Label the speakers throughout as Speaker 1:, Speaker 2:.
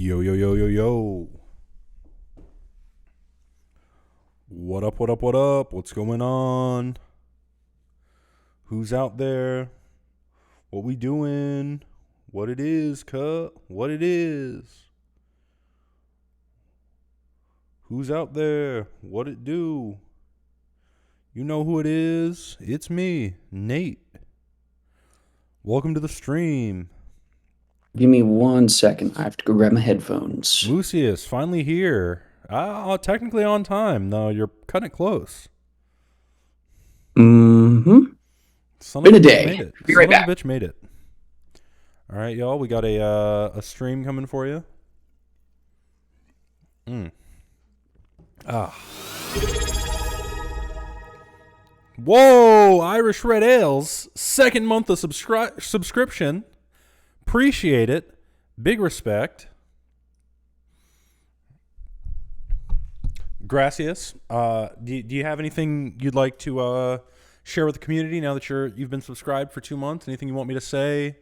Speaker 1: Yo, yo, yo, yo, yo. What up, what up, what up? What's going on? Who's out there? What we doing? What it is, cut? What it is? Who's out there? What it do? You know who it is. It's me, Nate. Welcome to the stream.
Speaker 2: Give me 1 second. I have to go grab my headphones.
Speaker 1: Mooseius, finally here. Technically on time. No, you're cutting it close.
Speaker 2: Mm-hmm.
Speaker 1: Son
Speaker 2: Been
Speaker 1: of
Speaker 2: a
Speaker 1: a bitch
Speaker 2: day.
Speaker 1: made it.
Speaker 2: Be
Speaker 1: Son
Speaker 2: right
Speaker 1: of a
Speaker 2: back.
Speaker 1: bitch made it. All right, y'all. We got a stream coming for you. Whoa! Irish Red Ales, second month of subscription. Appreciate it. Big respect. Gracias. Do you have anything you'd like to share with the community now that you've been subscribed for 2 months? Anything you want me to say?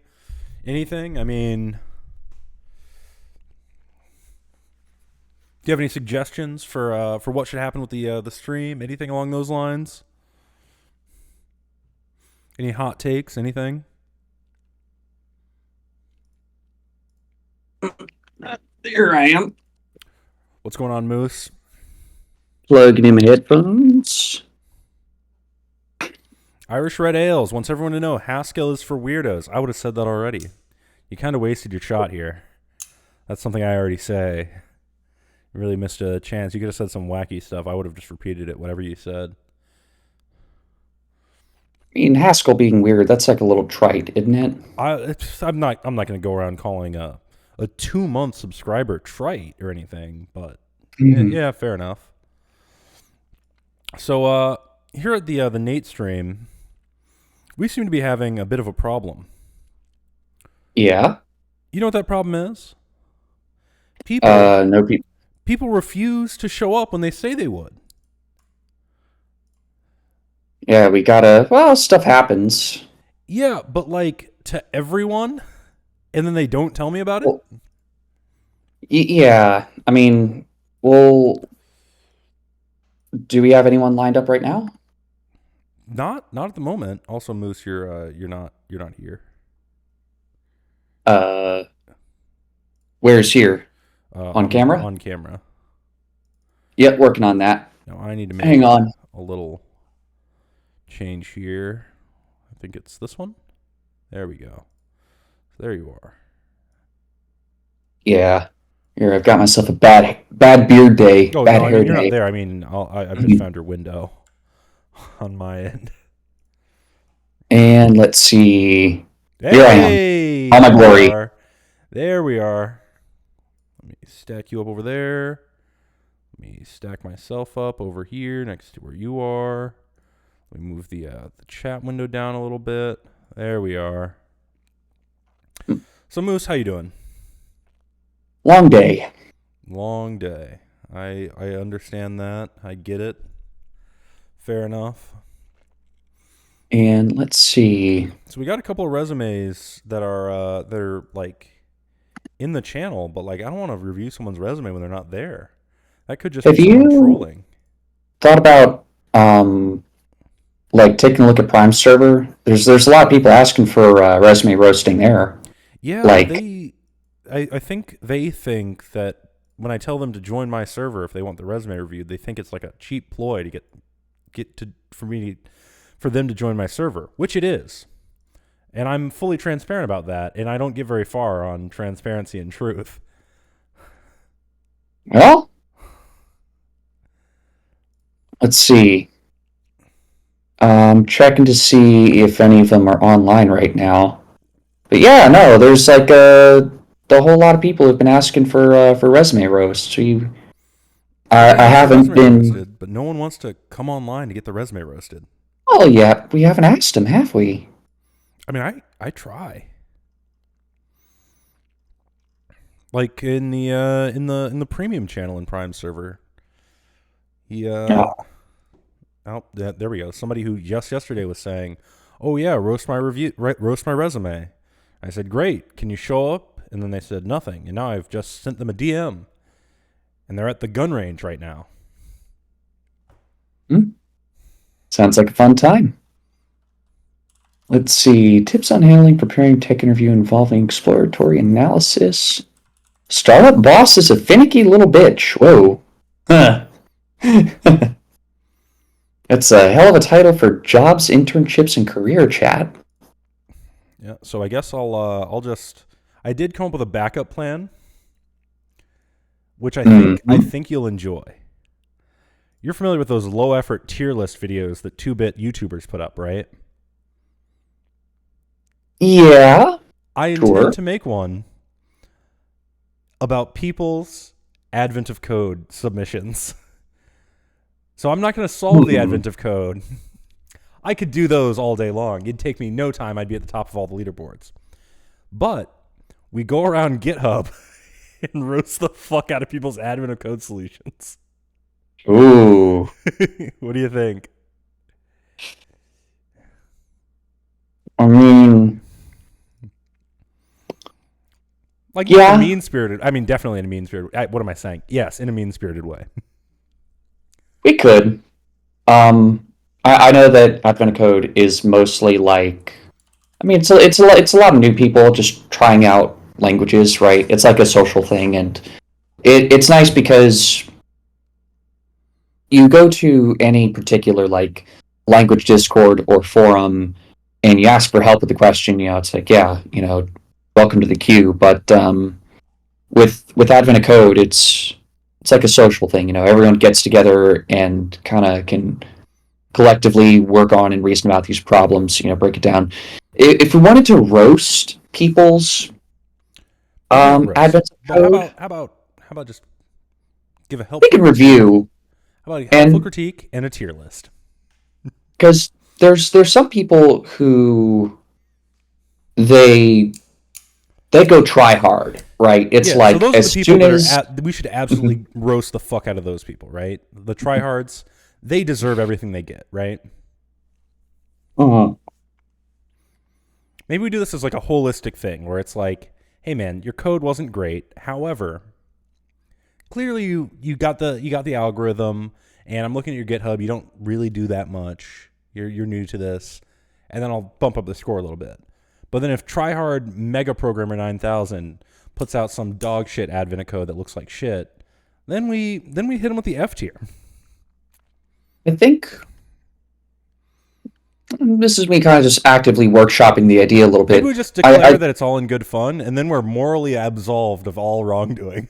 Speaker 1: Anything? I mean, do you have any suggestions for what should happen with the stream? Anything along those lines? Any hot takes? Anything?
Speaker 2: There I am.
Speaker 1: What's going on, Moose?
Speaker 2: Plugging in my headphones.
Speaker 1: Irish Red Ales wants everyone to know Haskell is for weirdos. I would have said that already. You kind of wasted your shot here. That's something I already say. You really missed a chance. You could have said some wacky stuff. I would have just repeated it, whatever you said.
Speaker 2: I mean, Haskell being weird, that's like a little trite, isn't it?
Speaker 1: I'm not going to go around calling a 2-month subscriber trite or anything, but yeah, fair enough. So here at the Nate stream, we seem to be having a bit of a problem.
Speaker 2: Yeah.
Speaker 1: You know what that problem is? People
Speaker 2: No people.
Speaker 1: people refuse to show up when they say they would.
Speaker 2: Yeah, stuff happens.
Speaker 1: Yeah, but like to everyone, and then they don't tell me about it.
Speaker 2: Well, yeah, I mean, well, do we have anyone lined up right now?
Speaker 1: Not at the moment. Also, Moose, you're not here.
Speaker 2: Where's here? On camera?
Speaker 1: On camera.
Speaker 2: Yep, working on that.
Speaker 1: Now I need to make
Speaker 2: Hang on.
Speaker 1: a little change here. I think it's this one. There we go. There you are.
Speaker 2: Yeah. Here, I've got myself a bad beard day,
Speaker 1: Oh
Speaker 2: bad
Speaker 1: no, I
Speaker 2: hair
Speaker 1: mean you're not
Speaker 2: day.
Speaker 1: there. I mean I've just found your window on my end.
Speaker 2: And let's see.
Speaker 1: Hey,
Speaker 2: Here I am. All my glory.
Speaker 1: There we are. Let me stack you up over there. Let me stack myself up over here next to where you are. Let me move the chat window down a little bit. There we are. So Moose, how you doing?
Speaker 2: Long day.
Speaker 1: Long day. I understand that. I get it. Fair enough.
Speaker 2: And let's see.
Speaker 1: So we got a couple of resumes that are they're like in the channel, but like I don't want to review someone's resume when they're not there. That could just
Speaker 2: Have
Speaker 1: be someone
Speaker 2: you
Speaker 1: trolling.
Speaker 2: thought about like taking a look at Prime server? There's a lot of people asking for resume roasting there.
Speaker 1: Yeah,
Speaker 2: Like,
Speaker 1: I think they think that when I tell them to join my server if they want the resume reviewed, they think it's like a cheap ploy to for them to join my server, which it is. And I'm fully transparent about that, and I don't get very far on transparency and truth.
Speaker 2: well, let's see. I'm checking to see if any of them are online right now. But yeah, no, there's like the whole lot of people have been asking for resume roasts. I
Speaker 1: Everyone wants their
Speaker 2: haven't
Speaker 1: resume
Speaker 2: been.
Speaker 1: roasted, but no one wants to come online to get the resume roasted.
Speaker 2: Oh yeah, we haven't asked them, have we?
Speaker 1: I mean, I try. Like in the premium channel in Prime server. He
Speaker 2: No.
Speaker 1: Oh, there we go. Somebody who just yesterday was saying, "Oh yeah, roast my resume." I said, "Great. Can you show up And then they said nothing. And now I've just sent them a DM. And they're at the gun range right now.
Speaker 2: Sounds like a fun time. Let's see. Tips on handling preparing tech interview involving exploratory analysis. Startup boss is a finicky little bitch. Whoa. Huh. That's a hell of a title for jobs, internships, and career chat.
Speaker 1: Yeah. So I guess I did come up with a backup plan, which I think you'll enjoy. You're familiar with those low effort tier list videos that 2-bit YouTubers put up, right?
Speaker 2: Yeah.
Speaker 1: I intend to make one about people's advent of code submissions. So I'm not going to solve the advent of code. I could do those all day long. It'd take me no time. I'd be at the top of all the leaderboards. But we go around GitHub and roast the fuck out of people's advent of code solutions.
Speaker 2: Ooh.
Speaker 1: What do you think?
Speaker 2: I mean,
Speaker 1: like, yeah, in a mean-spirited. I mean, definitely in a mean-spirited. What am I saying? Yes, in a mean-spirited way.
Speaker 2: We could. I know that Advent Code is mostly like, I mean, it's a lot of new people just trying out languages, right? It's like a social thing, and it's nice because you go to any particular like language Discord or forum, and you ask for help with the question. You know, it's like, yeah, you know, welcome to the queue. But with Advent Code, it's like a social thing. You know, everyone gets together and kind of can collectively work on and reason about these problems. You know, break it down. If we wanted to roast people's Advent Code,
Speaker 1: how about just give a helpful
Speaker 2: we can review.
Speaker 1: How about a helpful critique and a tier list?
Speaker 2: Because there's some people who they go try hard, right? It's like, so those as are the people
Speaker 1: that we should absolutely roast the fuck out of those people, right? The tryhards, they deserve everything they get, right? Maybe we do this as like a holistic thing where it's like, hey man, your code wasn't great. However, clearly you got the algorithm, and I'm looking at your GitHub. You don't really do that much. You're new to this, and then I'll bump up the score a little bit. But then if tryhard Mega Programmer 9000 puts out some dog shit advent of code that looks like shit, then we hit him with the F tier.
Speaker 2: I think this is me kind of just actively workshopping the idea a little bit.
Speaker 1: Maybe we just declare that it's all in good fun, and then we're morally absolved of all wrongdoing.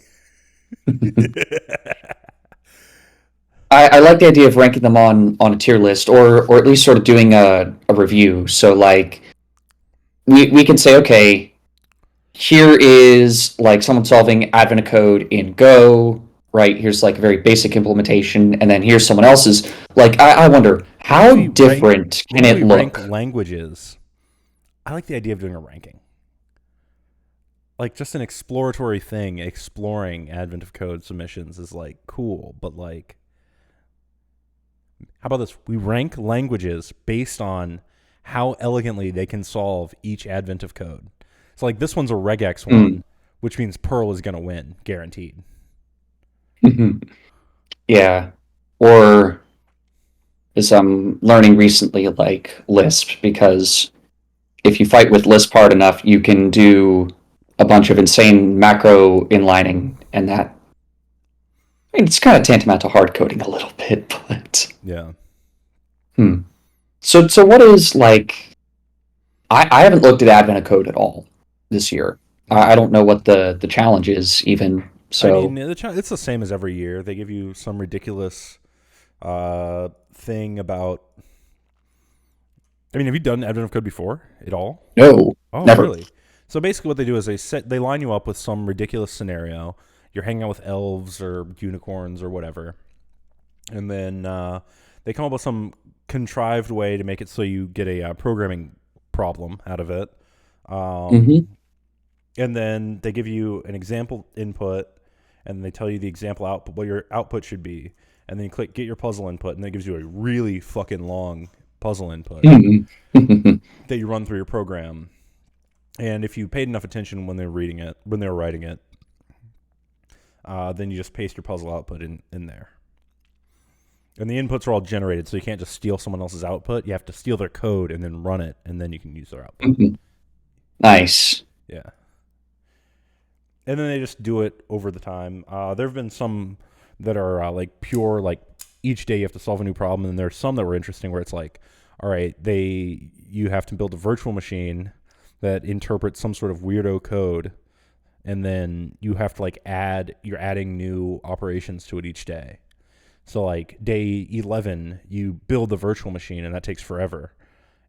Speaker 2: I like the idea of ranking them on a tier list, or at least sort of doing a review. So like we can say, okay, here is like someone solving advent code in Go, right? Here's like a very basic implementation, and then here's someone else's. Like I wonder how different can it look?
Speaker 1: Rank languages. I like the idea of doing a ranking. Like just an exploratory thing, exploring advent of code submissions is like cool, but like, how about this? We rank languages based on how elegantly they can solve each advent of code. So like this one's a regex one, which means Perl is going to win, guaranteed.
Speaker 2: Yeah. Or as I'm learning recently, like Lisp, because if you fight with Lisp hard enough, you can do a bunch of insane macro inlining, and that, I mean, it's kind of tantamount to hard coding a little bit, but
Speaker 1: yeah.
Speaker 2: So what is like? I haven't looked at advent of code at all this year. I don't know what the challenge is even. So
Speaker 1: I mean, it's the same as every year. They give you some ridiculous thing about. I mean, have you done advent of code before at all?
Speaker 2: No, never.
Speaker 1: Really? So basically, what they do is they line you up with some ridiculous scenario. You're hanging out with elves or unicorns or whatever, and then they come up with some contrived way to make it so you get a programming problem out of it. And then they give you an example input, and they tell you the example output, what your output should be, and then you click get your puzzle input, and that gives you a really fucking long puzzle input that you run through your program. And if you paid enough attention when they were writing it, then you just paste your puzzle output in there. And the inputs are all generated, so you can't just steal someone else's output. You have to steal their code and then run it, and then you can use their output.
Speaker 2: Mm-hmm. Nice.
Speaker 1: Yeah. And then they just do it over the time. There have been some that are like pure, like each day you have to solve a new problem, and there's some that were interesting where it's like, all right, you have to build a virtual machine that interprets some sort of weirdo code, and then you have to like you're adding new operations to it each day. So like day 11, you build the virtual machine, and that takes forever.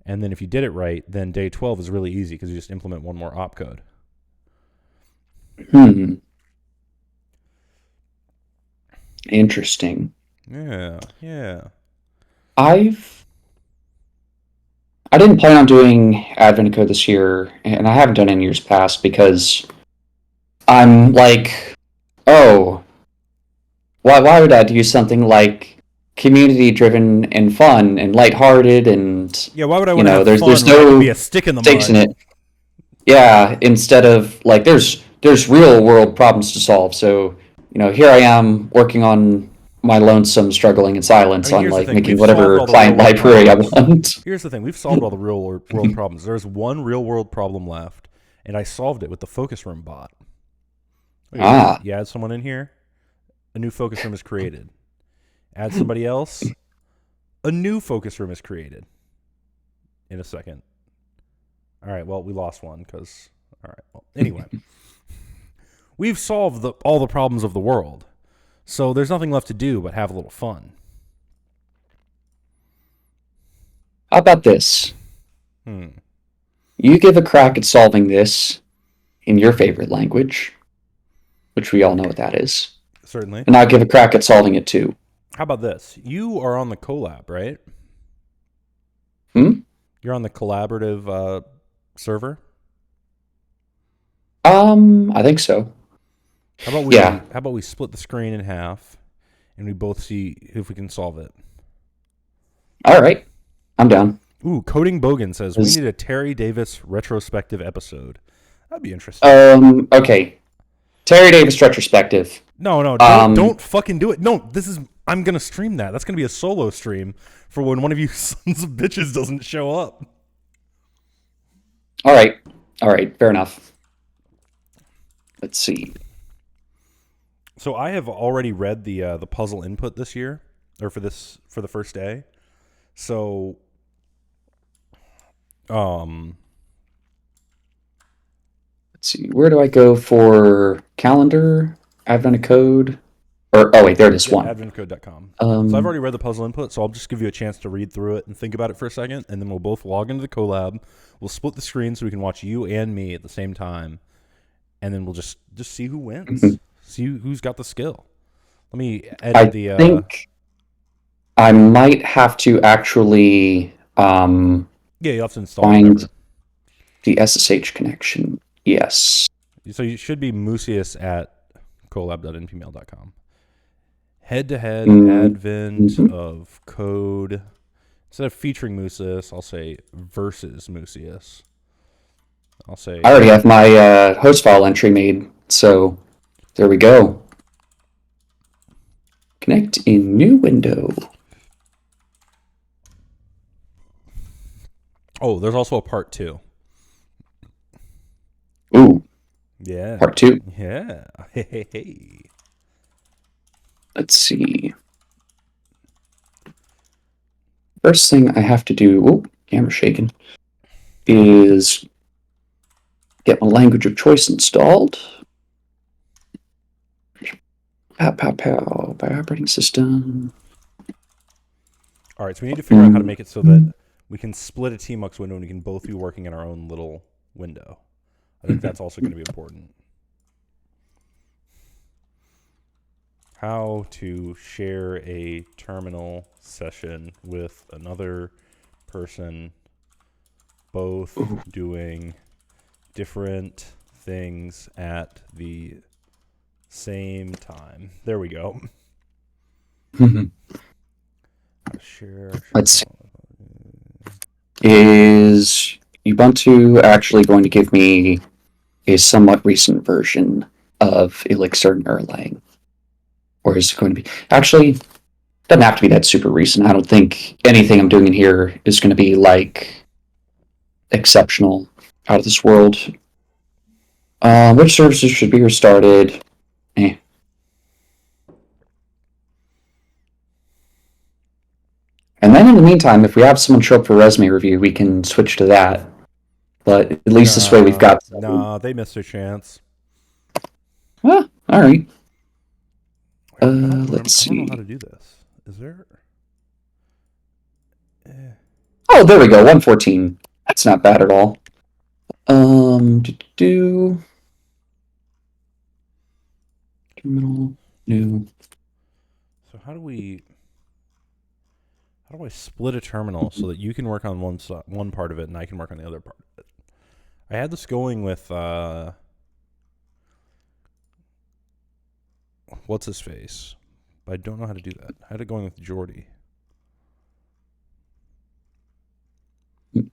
Speaker 1: And then if you did it right, then day 12 is really easy because you just implement one more opcode.
Speaker 2: Interesting.
Speaker 1: Yeah.
Speaker 2: I didn't plan on doing Advent Code this year, and I haven't done it in years past because I'm like, oh, why would I do something like community driven and fun and lighthearted and
Speaker 1: Yeah, why would I want to have
Speaker 2: there's
Speaker 1: fun when I
Speaker 2: no
Speaker 1: can be a stick in the
Speaker 2: stakes
Speaker 1: mud?
Speaker 2: in it. Yeah, instead of like there's real world problems to solve. So, here I am working on my lonesome struggling in silence on
Speaker 1: Here's the
Speaker 2: like
Speaker 1: thing.
Speaker 2: making
Speaker 1: We've solved
Speaker 2: whatever
Speaker 1: all the
Speaker 2: client
Speaker 1: real-world
Speaker 2: library I
Speaker 1: problems.
Speaker 2: want.
Speaker 1: Here's the thing. We've solved all the real-world problems. There's one real-world problem left, and I solved it with the focus room bot. You add someone in here, a new focus room is created. Add somebody else, a new focus room is created in a second. All right, well, we lost one because... All right, well, anyway. We've solved all the problems of the world. So there's nothing left to do but have a little fun.
Speaker 2: How about this?
Speaker 1: Hmm.
Speaker 2: You give a crack at solving this in your favorite language, which we all know what that is.
Speaker 1: Certainly.
Speaker 2: And I'll give a crack at solving it too.
Speaker 1: How about this? You are on the collab, right? You're on the collaborative server?
Speaker 2: I think so.
Speaker 1: How about we split the screen in half and we both see if we can solve it?
Speaker 2: All right. I'm down.
Speaker 1: Ooh, Coding Bogan says we need a Terry Davis retrospective episode. That'd be interesting.
Speaker 2: Okay. Terry Davis retrospective.
Speaker 1: No, don't fucking do it. No, I'm gonna stream that. That's gonna be a solo stream for when one of you sons of bitches doesn't show up.
Speaker 2: All right. Fair enough. Let's see.
Speaker 1: So I have already read the puzzle input this year, or for the first day. So,
Speaker 2: let's see. Where do I go for calendar? Advent Code? Or oh wait, there it is. One.
Speaker 1: Adventcode.com. So I've already read the puzzle input, so I'll just give you a chance to read through it and think about it for a second, and then we'll both log into the collab. We'll split the screen so we can watch you and me at the same time, and then we'll just see who wins. See who's got the skill. Let me edit
Speaker 2: I think I might have to actually
Speaker 1: yeah, you have to install
Speaker 2: find the SSH connection. Yes.
Speaker 1: So you should be Mooseius at collab.npmail.com. Head-to-head advent of code. Instead of featuring Mooseius, I'll say versus Mooseius. I
Speaker 2: already have my host file entry made, so there we go. Connect in new window.
Speaker 1: Oh, there's also a part 2.
Speaker 2: Ooh.
Speaker 1: Yeah.
Speaker 2: Part 2.
Speaker 1: Yeah. Hey.
Speaker 2: Let's see. First thing I have to do, camera shaking, is get my language of choice installed. Pow, by operating system.
Speaker 1: All right, so we need to figure out how to make it so that we can split a Tmux window and we can both be working in our own little window. I think that's also going to be important. How to share a terminal session with another person, both doing different things at the same time. There we go.
Speaker 2: Share. Let's see. Is Ubuntu actually going to give me a somewhat recent version of Elixir and Erlang? Or is it going to be... Actually, it doesn't have to be that super recent. I don't think anything I'm doing in here is going to be, like, exceptional, out of this world. Which services should be restarted? Eh. And then in the meantime, if we have someone show up for resume review, we can switch to that. But at least this way we've got...
Speaker 1: Nah, they missed their chance.
Speaker 2: Well, all right.
Speaker 1: Let's
Speaker 2: see.
Speaker 1: I don't know how to do this. Is there...
Speaker 2: Oh, there we go. 114. That's not bad at all. Terminal, new.
Speaker 1: So how do I split a terminal so that you can work on one part of it and I can work on the other part of it? I had this going with what's his face, but I don't know how to do that. I had it going with Jordy. It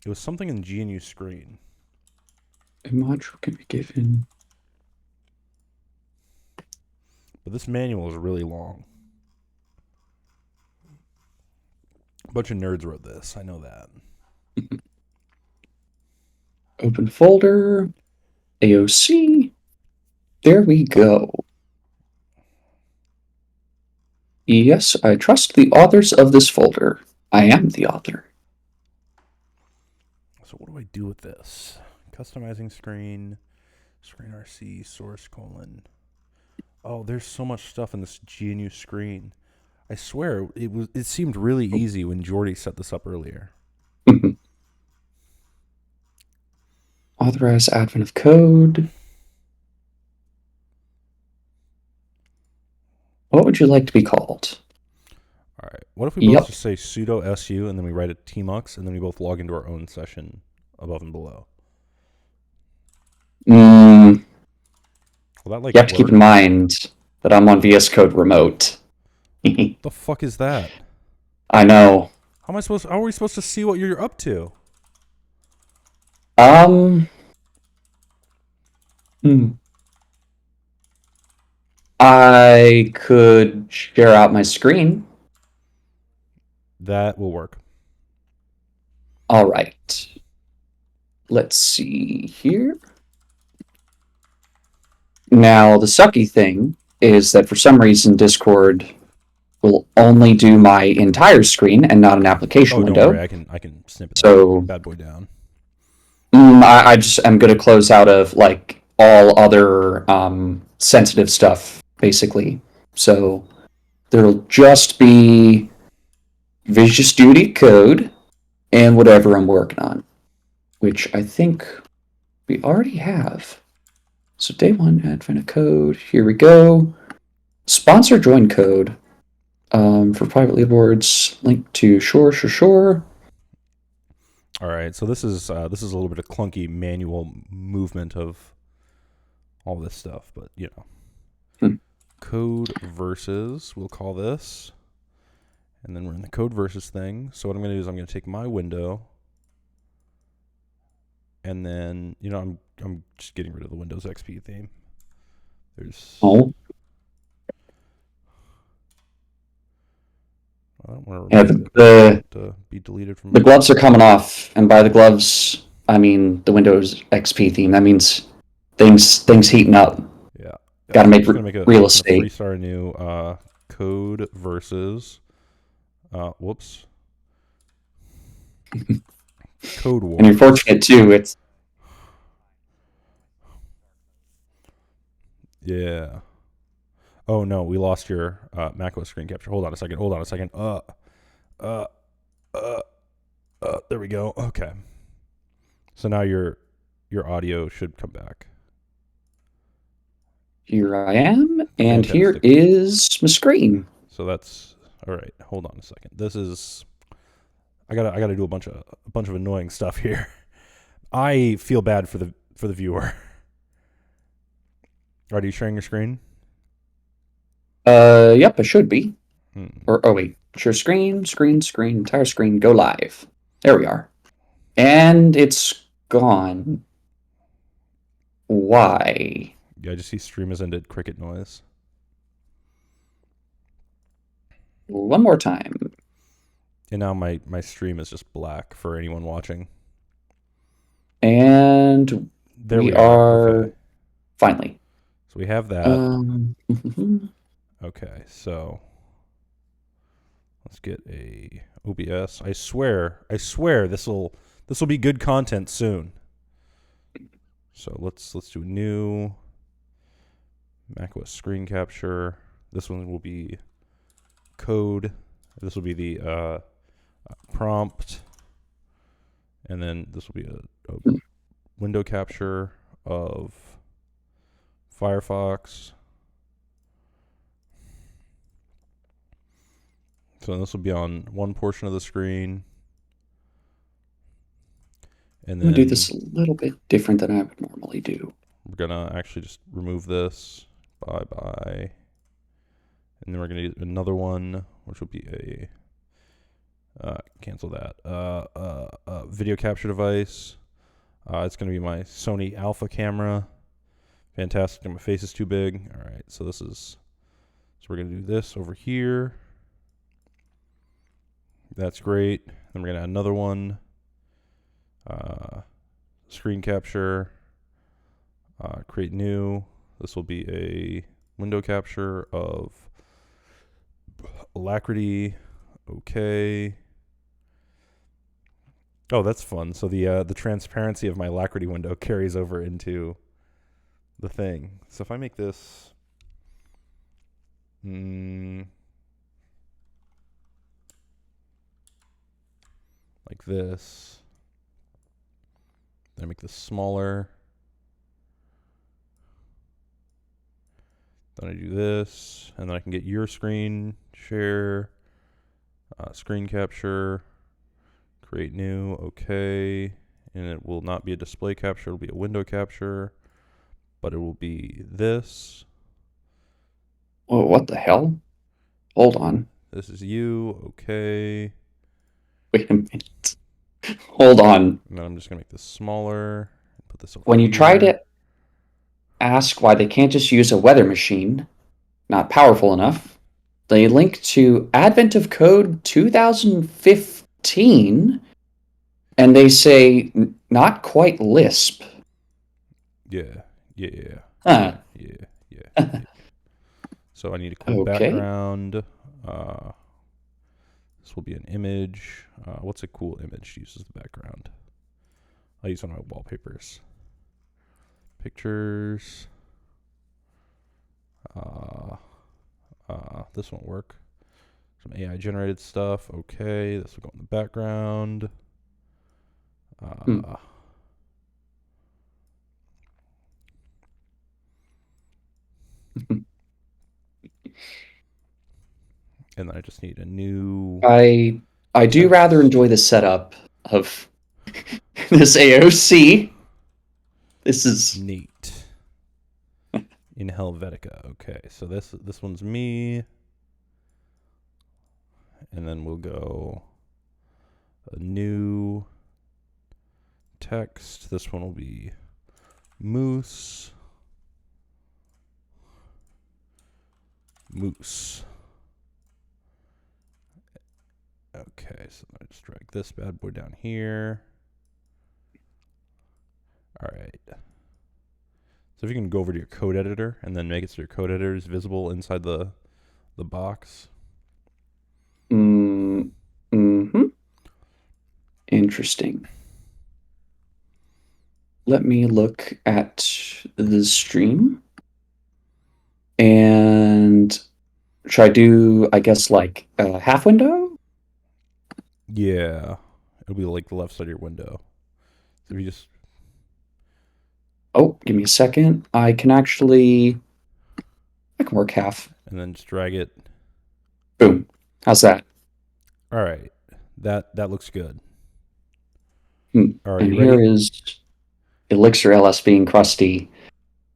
Speaker 1: was something in the GNU screen.
Speaker 2: A module can be given.
Speaker 1: But this manual is really long. A bunch of nerds wrote this. I know that.
Speaker 2: Open folder. AOC. There we go. Yes, I trust the authors of this folder. I am the author.
Speaker 1: So what do I do with this? Customizing screen RC, source colon. Oh, there's so much stuff in this GNU screen. I swear, it seemed really easy when Jordy set this up earlier.
Speaker 2: Authorize advent of code. What would you like to be called?
Speaker 1: All right. What if we both just say sudo su and then we write a tmux and then we both log into our own session above and below?
Speaker 2: Will
Speaker 1: that
Speaker 2: you have to keep in mind that I'm on VS Code remote.
Speaker 1: The fuck is that?
Speaker 2: I know.
Speaker 1: How are we supposed to see what you're up to?
Speaker 2: I could share out my screen.
Speaker 1: That will work.
Speaker 2: All right. Let's see here. Now, the sucky thing is that for some reason Discord will only do my entire screen and not an application window.
Speaker 1: Don't worry, I can snip it. So bad boy down.
Speaker 2: I just am going to close out of like all other sensitive stuff basically. So there'll just be Visual Studio Code and whatever I'm working on, which I think we already have. So day one, advent of code. Here we go. Sponsor join code for private leaderboards. Link to sure.
Speaker 1: All right, so this is a little bit of clunky manual movement of all this stuff, but you know, code versus. We'll call this, and then we're in the code versus thing. So what I'm going to do is I'm going to take my window, and then I'm just getting rid of the Windows XP theme. There's I don't want to be deleted from
Speaker 2: the gloves are coming off, and by the gloves I mean the Windows XP theme. That means things heating up.
Speaker 1: Yeah,
Speaker 2: got to make real estate.
Speaker 1: Restart a new code versus. Whoops. Code Wars.
Speaker 2: And you're fortunate too. It's
Speaker 1: yeah. Oh no, we lost your macOS screen capture. Hold on a second. There we go. Okay. So now your audio should come back.
Speaker 2: Here I am, and fantastic. Here is my screen.
Speaker 1: So that's all right. Hold on a second. This is I gotta do a bunch of annoying stuff here. I feel bad for the viewer. Are you sharing your screen?
Speaker 2: Yep, I should be. Or, oh wait, share screen, entire screen, go live. There we are. And it's gone. Why?
Speaker 1: Yeah, I just see stream has ended cricket noise.
Speaker 2: One more time.
Speaker 1: And now my stream is just black for anyone watching.
Speaker 2: And
Speaker 1: There
Speaker 2: we
Speaker 1: we are.
Speaker 2: are
Speaker 1: Okay.
Speaker 2: finally.
Speaker 1: So we have that.
Speaker 2: Mhm.
Speaker 1: Okay, so let's get a OBS. I swear this will be good content soon. So let's do new macOS screen capture. This one will be code. This will be the prompt, and then this will be a window capture of Firefox. So this will be on one portion of the screen. And then
Speaker 2: I'm going to do this a little bit different than I would normally do.
Speaker 1: we're going to actually just remove this. Bye-bye. And then we're going to get another one, which will be a... cancel that. Video capture device. It's going to be my Sony Alpha camera. Fantastic. My face is too big. All right, so this is... So we're going to do this over here. That's great. Then we're going to add another one. Screen capture. Create new. This will be a window capture of Alacrity. Okay. Oh, that's fun. So the transparency of my Alacrity window carries over into the thing. So if I make this like this, then I make this smaller. Then I do this, and then I can get your screen, share, screen capture, create new, okay. And it will not be a display capture, it'll be a window capture, but it will be this.
Speaker 2: Oh, what the hell? Hold on.
Speaker 1: This is you, okay.
Speaker 2: Wait a minute. Hold on.
Speaker 1: And then I'm just gonna make this smaller, put this over
Speaker 2: When you
Speaker 1: here.
Speaker 2: try to ask why they can't just use a weather machine, not powerful enough, they link to Advent of Code 2015, and they say not quite Lisp.
Speaker 1: Yeah.
Speaker 2: Huh.
Speaker 1: Yeah. So I need a cool
Speaker 2: Okay.
Speaker 1: background. This will be an image. What's a cool image to use as the background? I'll use one of my wallpapers. Pictures. This won't work. Some AI generated stuff. Okay, this will go in the background. And then I just need a new...
Speaker 2: I do rather enjoy the setup of this AOC. This is
Speaker 1: neat. In Helvetica. Okay, so this one's me. And then we'll go a new text. This one will be Moose. Okay, so I just drag this bad boy down here. All right. So if you can go over to your code editor and then make it so your code editor is visible inside the box.
Speaker 2: Interesting. Let me look at the stream. And should I do, I guess, like a half window?
Speaker 1: Yeah. It'll be like the left side of your window. So if you just...
Speaker 2: Oh, give me a second. I can work half.
Speaker 1: And then just drag it.
Speaker 2: Boom. How's that?
Speaker 1: All right. That looks good.
Speaker 2: All
Speaker 1: right,
Speaker 2: and
Speaker 1: you
Speaker 2: here
Speaker 1: ready?
Speaker 2: is Elixir LS being crusty.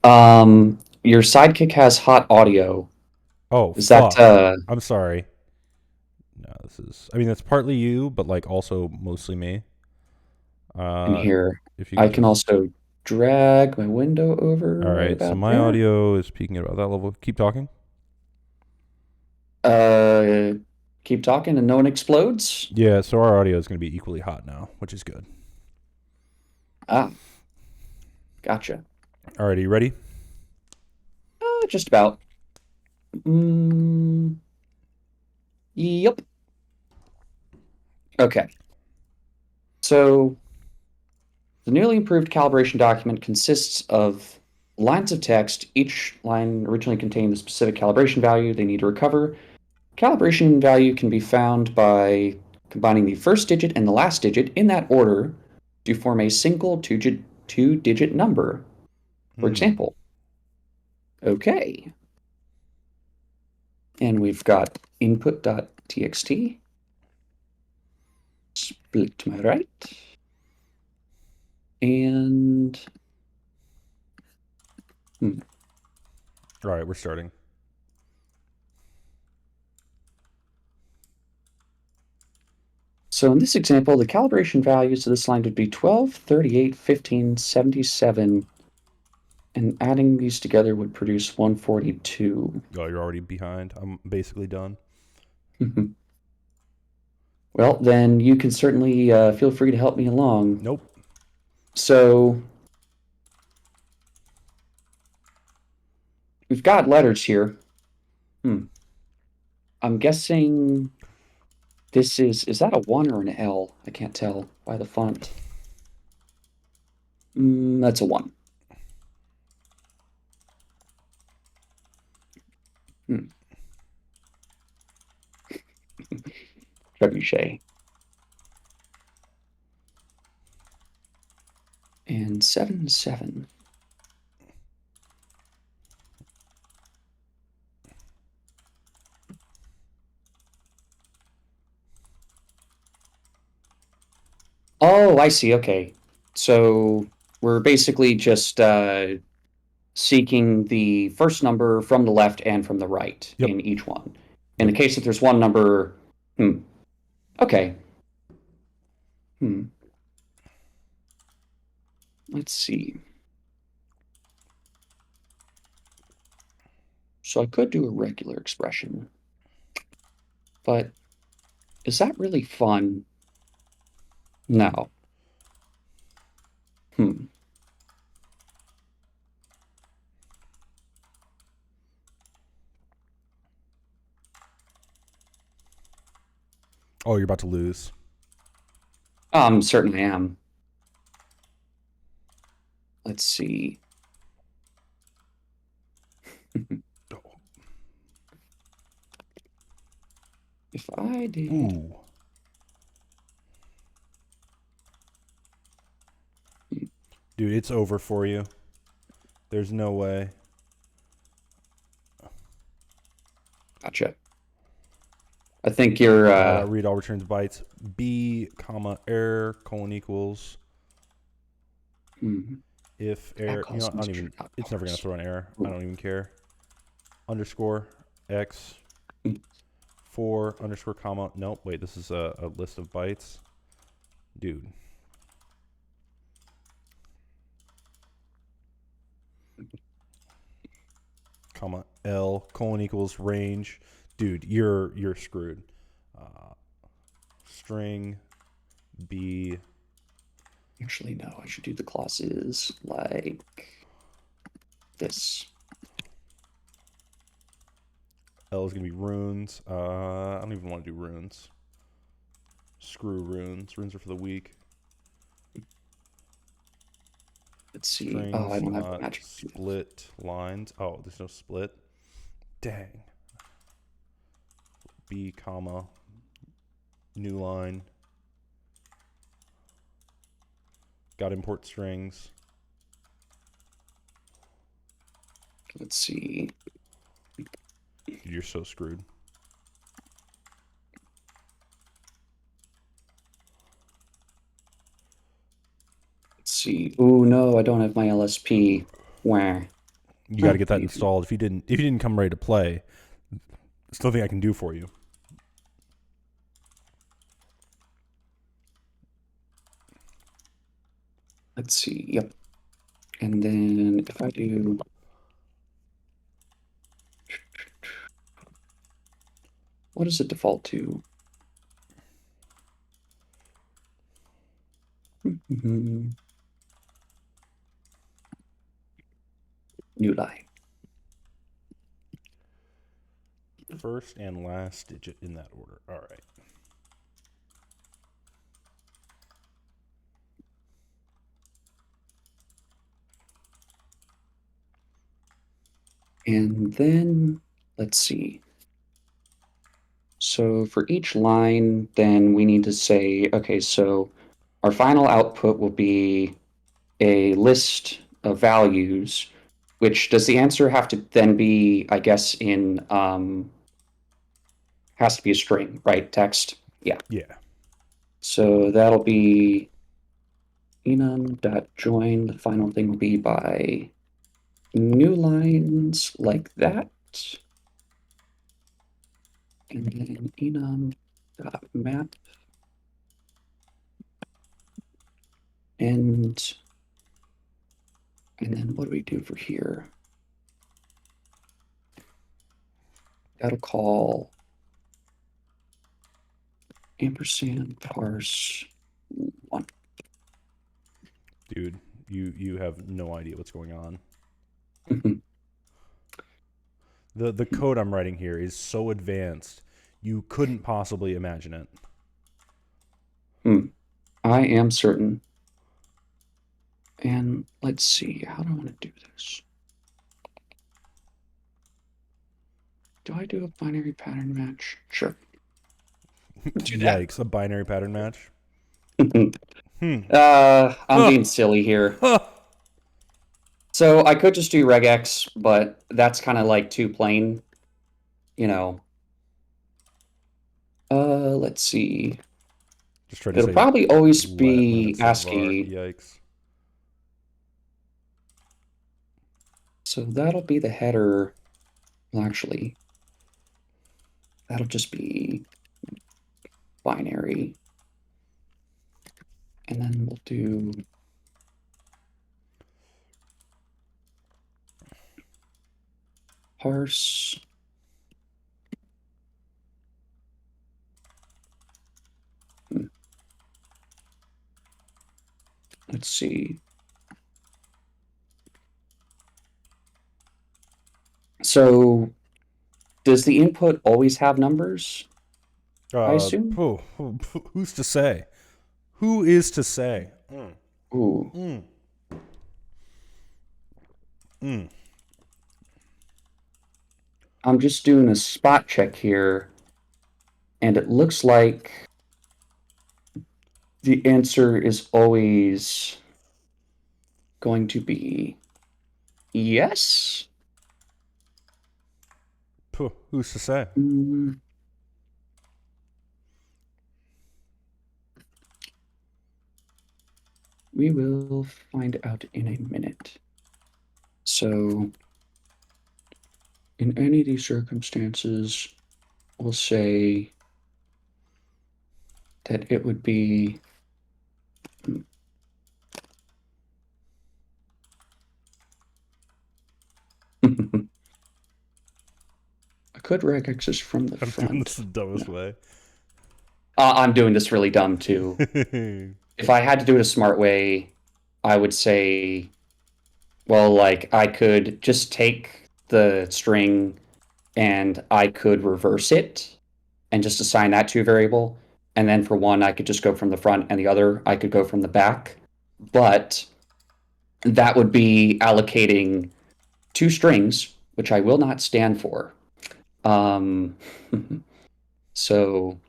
Speaker 2: Your sidekick has hot audio.
Speaker 1: Oh,
Speaker 2: Is
Speaker 1: fuck.
Speaker 2: that
Speaker 1: I'm sorry. No. No, this is. I mean, that's partly you, but like also mostly me.
Speaker 2: And
Speaker 1: Uh,
Speaker 2: here,
Speaker 1: if you
Speaker 2: I
Speaker 1: could
Speaker 2: can
Speaker 1: just.
Speaker 2: also drag my window over
Speaker 1: All
Speaker 2: right
Speaker 1: right. So
Speaker 2: about
Speaker 1: my
Speaker 2: there.
Speaker 1: audio is peaking at about that level. Keep talking.
Speaker 2: Uh, keep talking and no one explodes.
Speaker 1: Yeah. So our audio is going to be equally hot now, which is good.
Speaker 2: Ah, gotcha.
Speaker 1: All right. Are you ready?
Speaker 2: Just about. Mm, yep. Okay. So the newly improved calibration document consists of lines of text. Each line originally contained the specific calibration value they need to recover. Calibration value can be found by combining the first digit and the last digit in that order to form a single two-digit number. For
Speaker 1: Hmm.
Speaker 2: example, okay. And we've got input.txt, split to my right, and hmm.
Speaker 1: All right. We're starting.
Speaker 2: So in this example, the calibration values of this line would be 12, 38, 15, 77, and adding these together would produce 142.
Speaker 1: Oh, you're already behind. I'm basically done.
Speaker 2: Well, then you can certainly feel free to help me along.
Speaker 1: Nope.
Speaker 2: So we've got letters here. I'm guessing this is that a 1 or an L? I can't tell by the font. That's a 1. Hmm. Trebuchet. And 7, 7. Oh, I see. Okay. So we're basically just seeking the first number from the left and from the right
Speaker 1: Yep.
Speaker 2: in each one. In
Speaker 1: Yep.
Speaker 2: the case that there's one number, okay. Let's see. So I could do a regular expression, but is that really fun? No. Hmm.
Speaker 1: Oh, you're about to lose.
Speaker 2: Certainly am. Let's see. If I did.
Speaker 1: Ooh. Dude, it's over for you. There's no way.
Speaker 2: Gotcha. I think you're
Speaker 1: Read all returns bytes. B, comma, error, colon equals. If
Speaker 2: that
Speaker 1: error,
Speaker 2: calls
Speaker 1: I don't
Speaker 2: Mr.
Speaker 1: even, it's never going to
Speaker 2: Outdoors.
Speaker 1: throw an error. I
Speaker 2: Ooh.
Speaker 1: don't even care. Underscore, X, 4, underscore, comma. Nope, wait, this is a list of bytes. Dude. Comma, L, colon equals, range. Dude, you're screwed. String, B.
Speaker 2: Actually, no, I should do the clauses like this.
Speaker 1: L is going to be runes. I don't even want to do runes. Screw runes. Runes are for the weak.
Speaker 2: Let's see. Oh, I
Speaker 1: Strings,
Speaker 2: don't have the
Speaker 1: not
Speaker 2: magic.
Speaker 1: split lines. Oh, there's no split. Dang. B, comma, new line. Got import strings.
Speaker 2: Let's see.
Speaker 1: Dude, you're so screwed.
Speaker 2: Let's see. Oh no, I don't have my LSP. Where?
Speaker 1: You got to get that installed. If you didn't come ready to play, there's nothing I can do for you.
Speaker 2: let's see. Yep. And then if I do what does it default to? New line.
Speaker 1: First and last digit in that order. All right.
Speaker 2: And then let's see. So for each line, then we need to say, okay, so our final output will be a list of values, which does the answer have to then be, I guess, in has to be a string, right? Text. Yeah.
Speaker 1: Yeah.
Speaker 2: So that'll be enum.join. The final thing will be by new lines like that. And then enum.map. And then what do we do for here? That'll call ampersand parse one.
Speaker 1: Dude, you have no idea what's going on. The code I'm writing here is so advanced, you couldn't possibly imagine it.
Speaker 2: I am certain. And let's see, how do I want to do this? Do I do a binary pattern match? Sure. Do that.
Speaker 1: Yikes, a binary pattern match?
Speaker 2: I'm being silly here. So I could just do regex, but that's kind of like too plain, you know. Let's see.
Speaker 1: Just try to
Speaker 2: It'll
Speaker 1: say
Speaker 2: probably always
Speaker 1: let
Speaker 2: be
Speaker 1: instead of var.
Speaker 2: ASCII.
Speaker 1: Yikes.
Speaker 2: So that'll be the header. Well, actually, that'll just be binary. And then we'll do parse. Let's see. So does the input always have numbers? I assume?
Speaker 1: Who's to say? Who is to say?
Speaker 2: Ooh. I'm just doing a spot check here, and it looks like the answer is always going to be yes.
Speaker 1: Who's to say?
Speaker 2: We will find out in a minute. So, in any of these circumstances, we'll say that it would be I could regex this from the
Speaker 1: I'm
Speaker 2: front.
Speaker 1: doing this the dumbest way.
Speaker 2: I'm doing this really dumb too. If I had to do it a smart way, I would say, well, like I could just take the string and I could reverse it and just assign that to a variable. And then for one, I could just go from the front, and the other, I could go from the back. But that would be allocating two strings, which I will not stand for. So,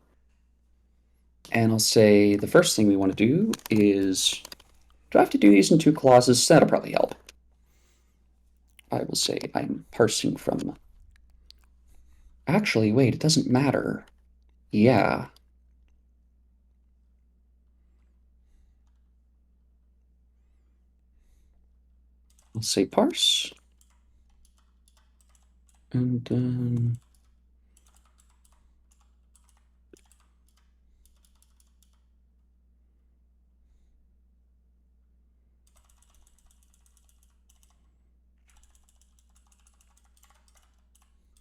Speaker 2: and I'll say the first thing we want to do is, do I have to do these in two clauses? That'll probably help. I will say I'm parsing from. Actually, wait, it doesn't matter. Yeah. I'll say parse. And then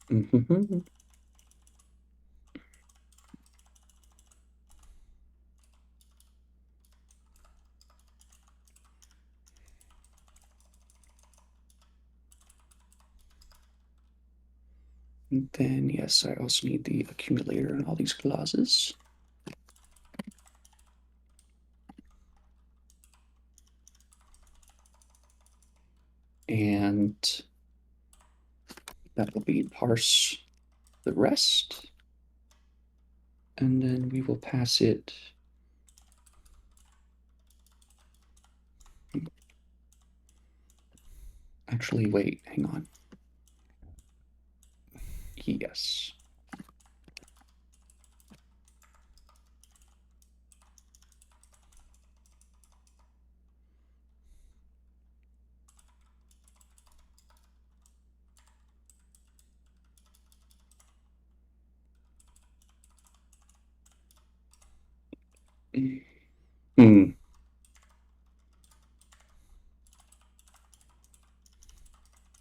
Speaker 2: Mhm. And then, yes, I also need the accumulator and all these clauses. And that will be parse the rest. And then we will pass it. Actually, wait, hang on. Yes. Hmm.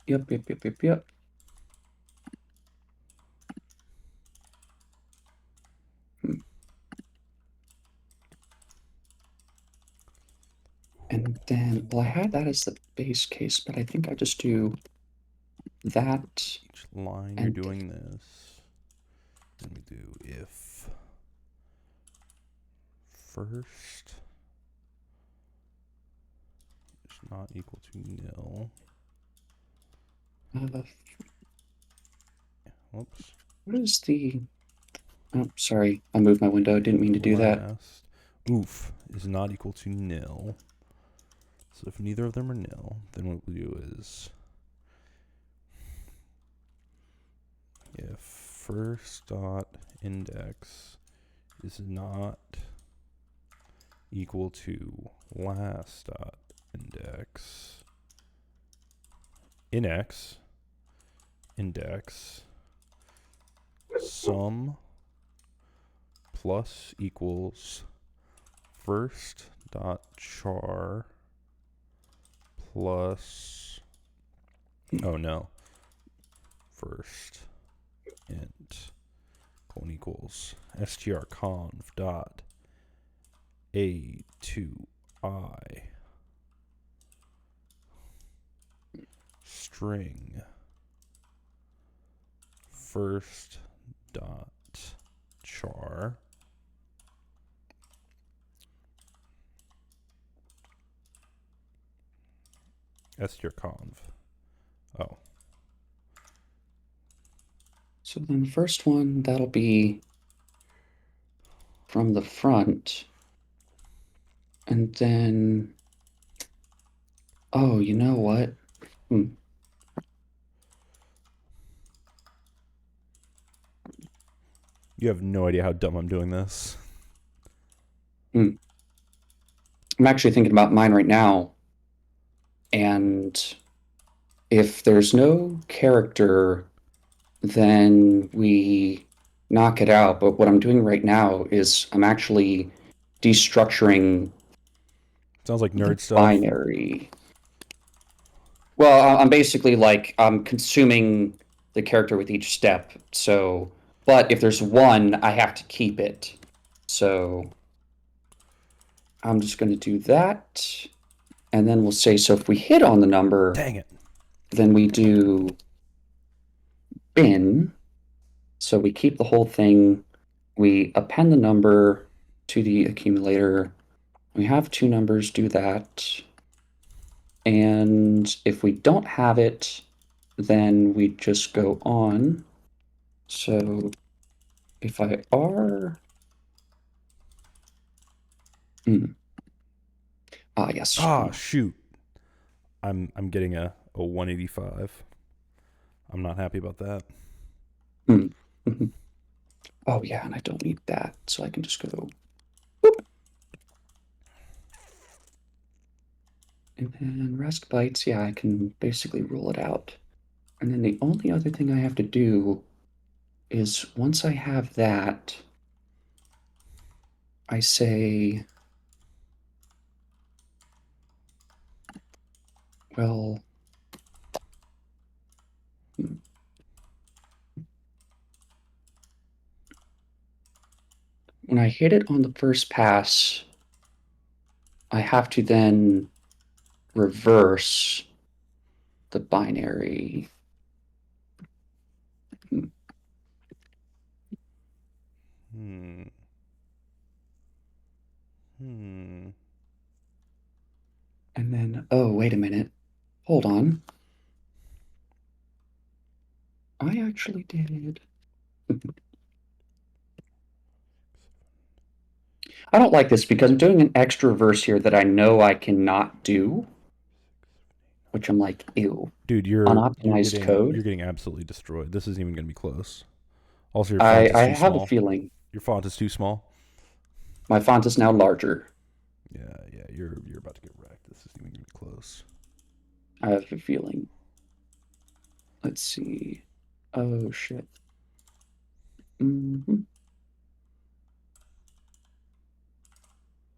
Speaker 2: Yep. Hmm. And then, well, I had that as the base case, but I think I just do that
Speaker 1: Each line you're
Speaker 2: and
Speaker 1: doing this. Then we do if first is not equal to nil.
Speaker 2: uh,
Speaker 1: Whoops.
Speaker 2: what is the? Oh, sorry, I moved my window. Didn't mean to do that.
Speaker 1: Last oof is not equal to nil. So if neither of them are nil, then what we do is if first dot index is not equal to last dot index in x index sum plus equals first dot char plus oh no first int colon equals strconv dot a to I string first dot char strconv. Oh,
Speaker 2: So then the first one, that'll be from the front. And then, oh, you know what? Hmm.
Speaker 1: you have no idea how dumb I'm doing this.
Speaker 2: Hmm. I'm actually thinking about mine right now. And if there's no character, then we knock it out. But what I'm doing right now is I'm actually destructuring
Speaker 1: Sounds like
Speaker 2: the
Speaker 1: nerd stuff.
Speaker 2: binary. Well, I'm basically like I'm consuming the character with each step. So, but if there's one, I have to keep it. So I'm just going to do that. And then we'll say, so if we hit on the number,
Speaker 1: Dang it.
Speaker 2: then we do bin. So we keep the whole thing. We append the number to the accumulator. We have two numbers, do that. And if we don't have it, then we just go on. So if I are, yes.
Speaker 1: Ah, shoot. I'm getting a 185. I'm not happy about that.
Speaker 2: Hmm. Oh yeah, and I don't need that, so I can just go. And then rest bytes, yeah, I can basically rule it out. And then the only other thing I have to do is once I have that, I say, well, when I hit it on the first pass, I have to then reverse the binary.
Speaker 1: Hmm. Hmm.
Speaker 2: And then, oh, wait a minute. Hold on. I actually did. I don't like this because I'm doing an extra verse here that I know I cannot do, which I'm like, ew.
Speaker 1: Dude,
Speaker 2: Unoptimized
Speaker 1: you're
Speaker 2: code.
Speaker 1: getting absolutely destroyed. This isn't even gonna be close. Also, your font is
Speaker 2: I
Speaker 1: too
Speaker 2: have a
Speaker 1: small.
Speaker 2: feeling
Speaker 1: Your font is too small.
Speaker 2: my font is now larger.
Speaker 1: Yeah. You're about to get wrecked. This isn't even gonna be close.
Speaker 2: I have a feeling. Let's see. Oh, shit. Hmm.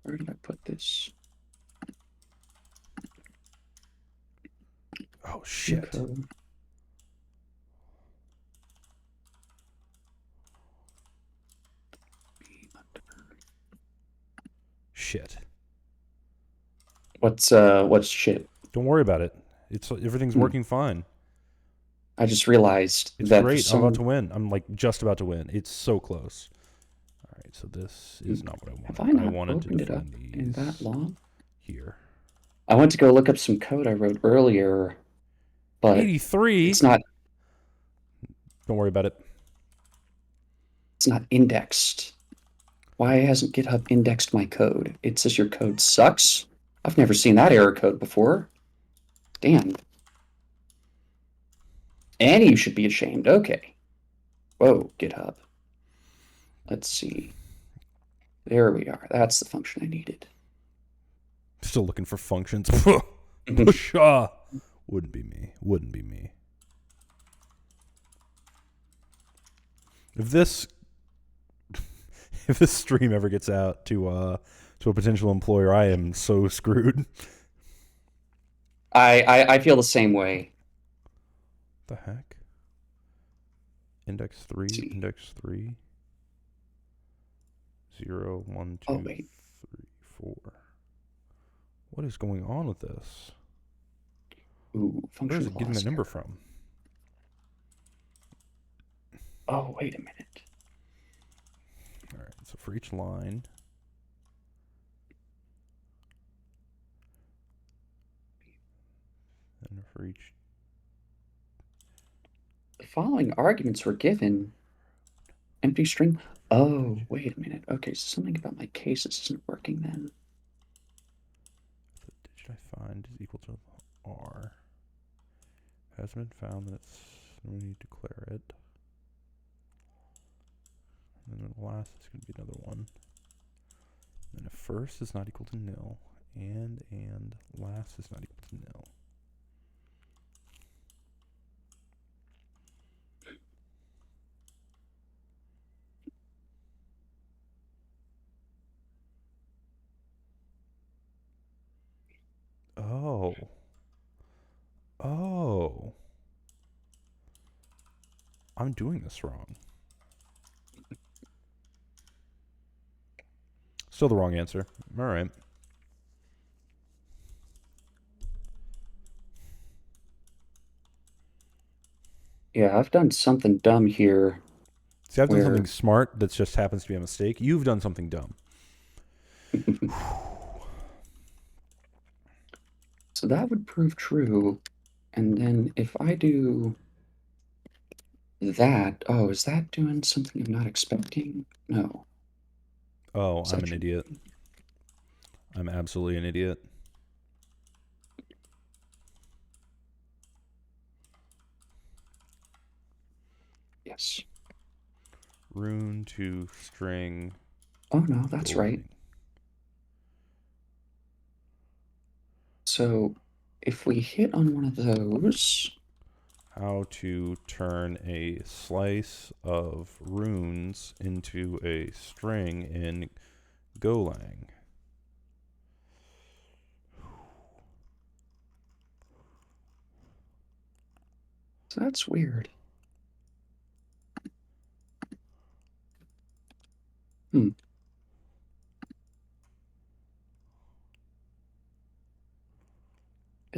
Speaker 2: Where did I put this?
Speaker 1: Oh
Speaker 2: New
Speaker 1: shit.
Speaker 2: code.
Speaker 1: Shit.
Speaker 2: What's shit?
Speaker 1: Don't worry about it. It's everything's
Speaker 2: Hmm.
Speaker 1: working fine.
Speaker 2: I just realized
Speaker 1: It's
Speaker 2: that for
Speaker 1: great. I'm about to
Speaker 2: some.
Speaker 1: win. I'm like just about to win. It's so close. All right, so this
Speaker 2: Hmm,
Speaker 1: is not what I
Speaker 2: have
Speaker 1: wanted.
Speaker 2: I
Speaker 1: I
Speaker 2: not
Speaker 1: wanted to
Speaker 2: opened it up
Speaker 1: define
Speaker 2: in that
Speaker 1: these
Speaker 2: long?
Speaker 1: here.
Speaker 2: I went to go look up some code I wrote earlier, but
Speaker 1: 83.
Speaker 2: it's not
Speaker 1: Don't worry about it.
Speaker 2: it's not indexed. Why hasn't GitHub indexed my code? It says your code sucks. I've never seen that error code before. Damn. And you should be ashamed. Okay. Whoa, GitHub. Let's see. There we are. That's the function I needed.
Speaker 1: Still looking for functions. Pusha. Wouldn't be me. Wouldn't be me. If this if this stream ever gets out to a potential employer, I am so screwed.
Speaker 2: I feel the same way.
Speaker 1: The heck?
Speaker 2: Let's see.
Speaker 1: Index 3, 0, 1,
Speaker 2: Oh
Speaker 1: 2,
Speaker 2: wait.
Speaker 1: 3, 4. What is going on with this?
Speaker 2: Ooh,
Speaker 1: Where is
Speaker 2: function
Speaker 1: it getting that
Speaker 2: loss
Speaker 1: number
Speaker 2: error.
Speaker 1: from?
Speaker 2: Oh, wait a minute.
Speaker 1: All right, so for each line, and for each.
Speaker 2: The following arguments were given. Empty string. Oh, wait a minute. Okay, so something about my cases isn't working then.
Speaker 1: The digit I find is equal to R. Has been found that it's. We need to declare it. And then the last is going to be another one. And if first is not equal to nil, and last is not equal to nil. Oh. Oh. I'm doing this wrong. Still the wrong answer. All right.
Speaker 2: Yeah, I've done something dumb here
Speaker 1: See, I've done
Speaker 2: where
Speaker 1: something smart that just happens to be a mistake. You've done something dumb.
Speaker 2: so that would prove true. And then if I do that, oh, is that doing something I'm not expecting? No.
Speaker 1: Oh, I'm an
Speaker 2: Such
Speaker 1: idiot. I'm absolutely an idiot.
Speaker 2: yes.
Speaker 1: Rune to string.
Speaker 2: Oh no, that's right.
Speaker 1: Golang.
Speaker 2: So if we hit on one of those,
Speaker 1: How to turn a slice of runes into a string in Golang.
Speaker 2: so that's weird. Hmm.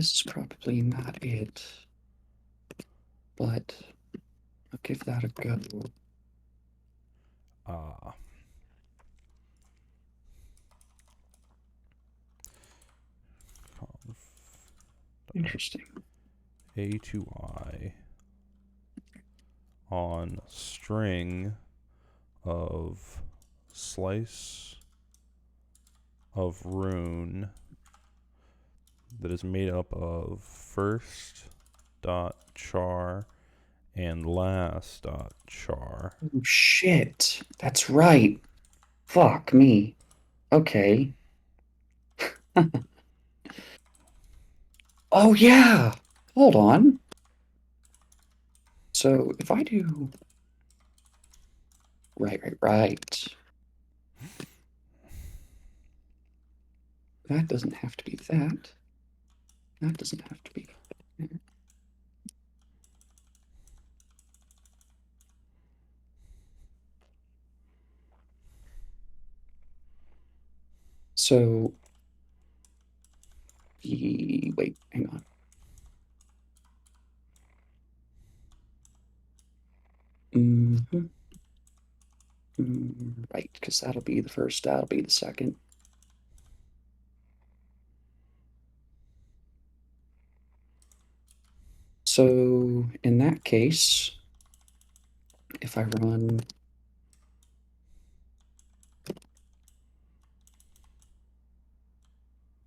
Speaker 2: this is probably not it, but I'll give that a go.
Speaker 1: Ah.
Speaker 2: Interesting.
Speaker 1: A to I on string of slice of rune that is made up of first dot char and last dot char.
Speaker 2: Oh, shit. That's right. Fuck me. Okay. Oh, yeah. Hold on. So if I do. Right. That doesn't have to be that. That doesn't have to be. So, wait, hang on. Mhm. Right, because that'll be the first, that'll be the second. So in that case, if I run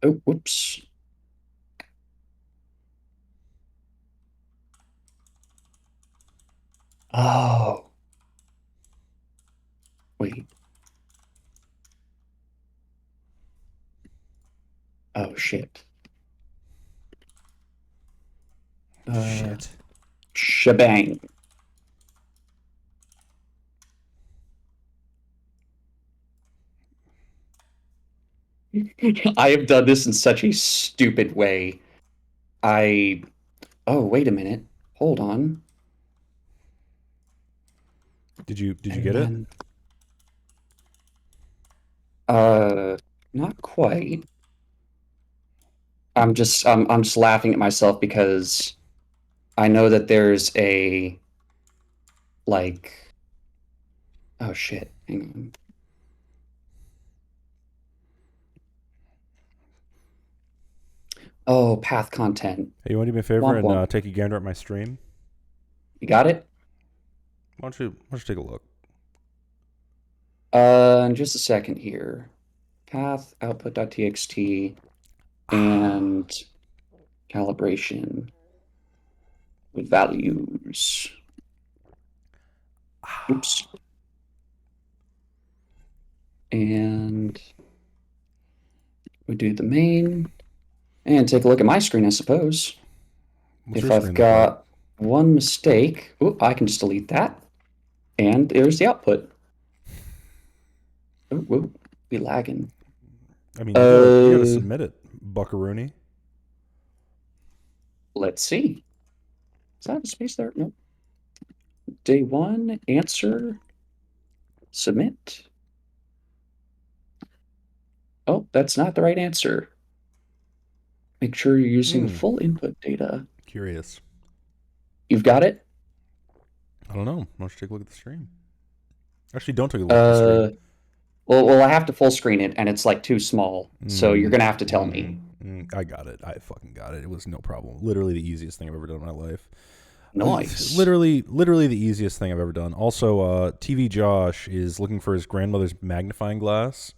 Speaker 2: oh, whoops. Oh, wait. Oh, shit.
Speaker 1: Shit.
Speaker 2: Shebang. I have done this in such a stupid way. Oh, wait a minute. Hold on.
Speaker 1: Did you
Speaker 2: And
Speaker 1: get it?
Speaker 2: then, uh, not quite. I'm just laughing at myself because I know that there's a, like, oh shit, hang on. Oh, path content.
Speaker 1: Hey, you want to do me a favor
Speaker 2: Womp
Speaker 1: and
Speaker 2: womp.
Speaker 1: take a gander at my stream?
Speaker 2: You got it?
Speaker 1: Why don't you take a look?
Speaker 2: In just a second here. Path output.txt and calibration with values. Oops. And we do the main and take a look at my screen, I suppose.
Speaker 1: What's
Speaker 2: If
Speaker 1: your
Speaker 2: I've
Speaker 1: screen look like?
Speaker 2: got one mistake, I can just delete that. And there's the output. Be lagging.
Speaker 1: I mean, you gotta
Speaker 2: Uh,
Speaker 1: submit it, Buckaroony.
Speaker 2: let's see. Is that a space there? Nope. Day one, answer, submit. Oh, that's not the right answer. Make sure you're using the
Speaker 1: Hmm.
Speaker 2: full input data.
Speaker 1: Curious.
Speaker 2: You've got it?
Speaker 1: I don't know. Why don't you take a look at the stream? Actually, don't take a look at the stream.
Speaker 2: Uh, well, I have to full screen it, and it's like too small. So you're gonna have to tell me.
Speaker 1: I got it. I fucking got it. It was no problem. Literally the easiest thing I've ever done in my life.
Speaker 2: Nice.
Speaker 1: Literally the easiest thing I've ever done. Also, TV Josh is looking for his grandmother's magnifying glass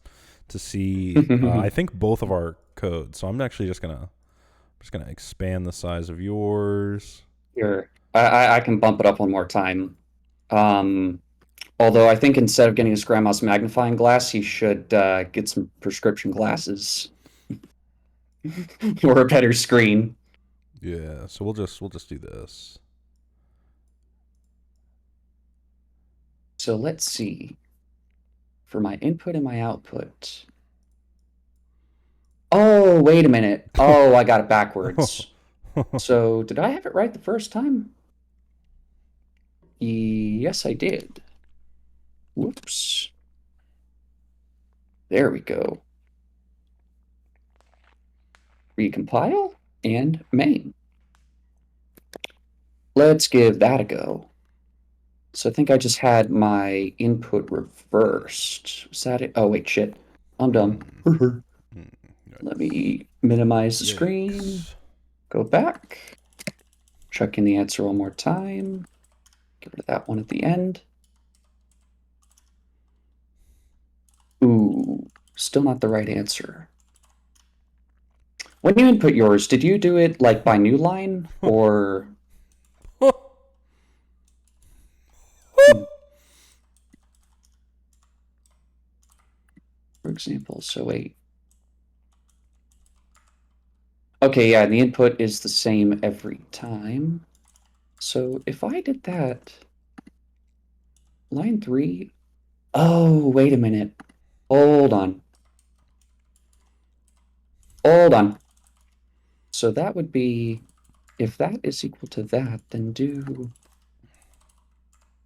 Speaker 1: to see. I think both of our codes. So I'm actually just gonna expand the size of yours.
Speaker 2: Here, I can bump it up one more time. Um, although I think instead of getting his grandma's magnifying glass, he should get some prescription glasses or a better screen.
Speaker 1: Yeah. So we'll just do this.
Speaker 2: So let's see. For my input and my output. Oh, wait a minute. Oh, I got it backwards. So did I have it right the first time? Yes, I did. Whoops. There we go. Recompile and main. Let's give that a go. So I think I just had my input reversed. Was that it? Oh, wait, shit. I'm dumb. Let me minimize the screen.
Speaker 1: Yikes.
Speaker 2: Go back. Check in the answer one more time. Get rid of that one at the end. Ooh, still not the right answer. When you input yours, did you do it like by new line or? Hmm, for example, so wait. Okay, yeah, the input is the same every time. So if I did that, line 3. Oh, wait a minute. Hold on. Hold on. So that would be, if that is equal to that, then do.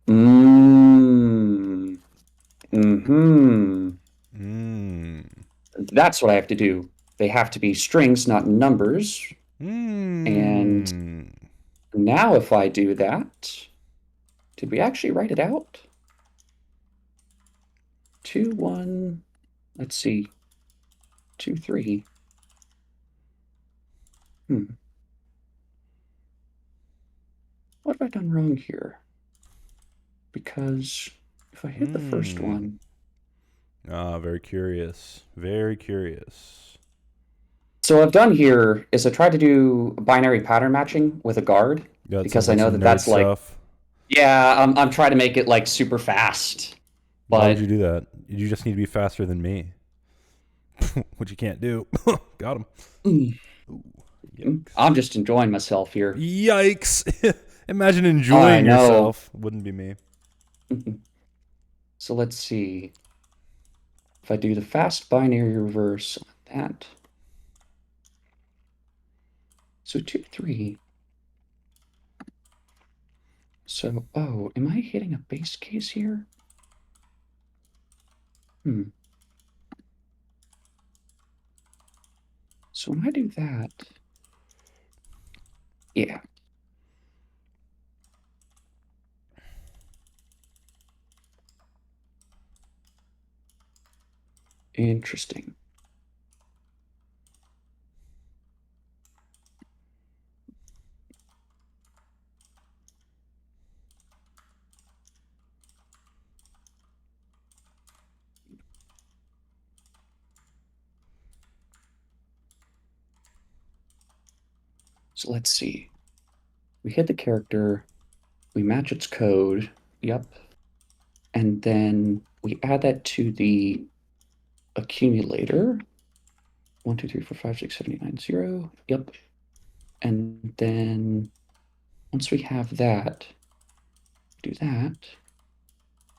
Speaker 2: Mm. Hmm. That's what I have to do. They have to be strings, not numbers. And now if I do that, did we actually write it out? 2, 1, let's see, 2, 3. What have I done wrong here? Because if I hit the first one.
Speaker 1: Ah, very curious. Very curious.
Speaker 2: So what I've done here is I tried to do binary pattern matching with a guard
Speaker 1: That
Speaker 2: because
Speaker 1: sounds
Speaker 2: I
Speaker 1: like
Speaker 2: know
Speaker 1: some
Speaker 2: that
Speaker 1: nerd
Speaker 2: that's like,
Speaker 1: stuff.
Speaker 2: yeah, I'm trying to make it like super fast.
Speaker 1: Why would
Speaker 2: But
Speaker 1: you do that? You just need to be faster than me. Which you can't do. Got him. Ooh, yikes.
Speaker 2: I'm just enjoying myself here.
Speaker 1: Yikes. Imagine
Speaker 2: I
Speaker 1: enjoying
Speaker 2: know.
Speaker 1: yourself. Wouldn't be me.
Speaker 2: So let's see. If I do the fast binary reverse on that. So 2, 3. So, oh, am I hitting a base case here? So when I do that, yeah. Interesting. So let's see. We hit the character, we match its code. Yep. And then we add that to the accumulator. 1, 2, 3, 4, 5, 6, 7, 8, 9, 0. Yep. And then once we have that, do that.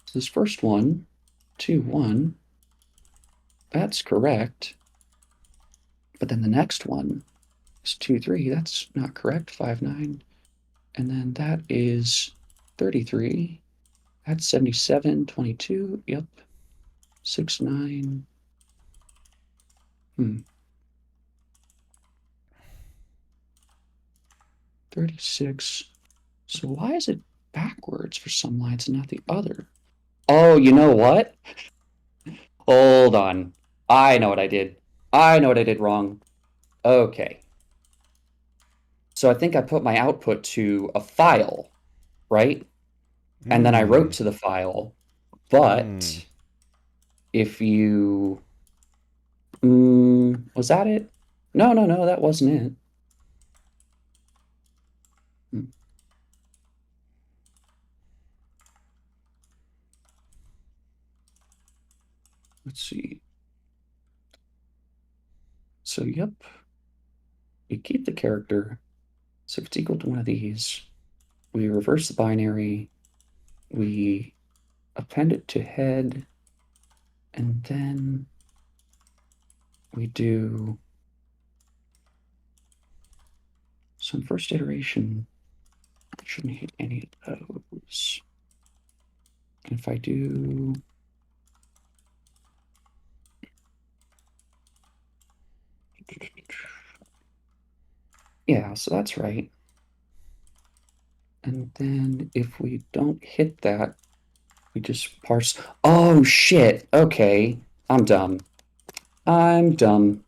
Speaker 2: So this first one, 2, 1, that's correct. But then the next one is 2, 3. That's not correct. 5, 9. And then that is 33. That's 77, 22. Yep. 6, 9. 36. So why is it backwards for some lines and not the other? Oh, you know what? Hold on. I know what I did. I know what I did wrong. Okay. So I think I put my output to a file, right? And then I wrote to the file. But if you... was that it? No, no, no, that wasn't it. Let's see. So, yep. We keep the character. So if it's equal to one of these, we reverse the binary, we append it to head, and then we do some first iteration. I shouldn't hit any of those. And if I do Yeah, so that's right. And then if we don't hit that, we just parse. Oh, shit. Okay. I'm dumb. I'm dumb.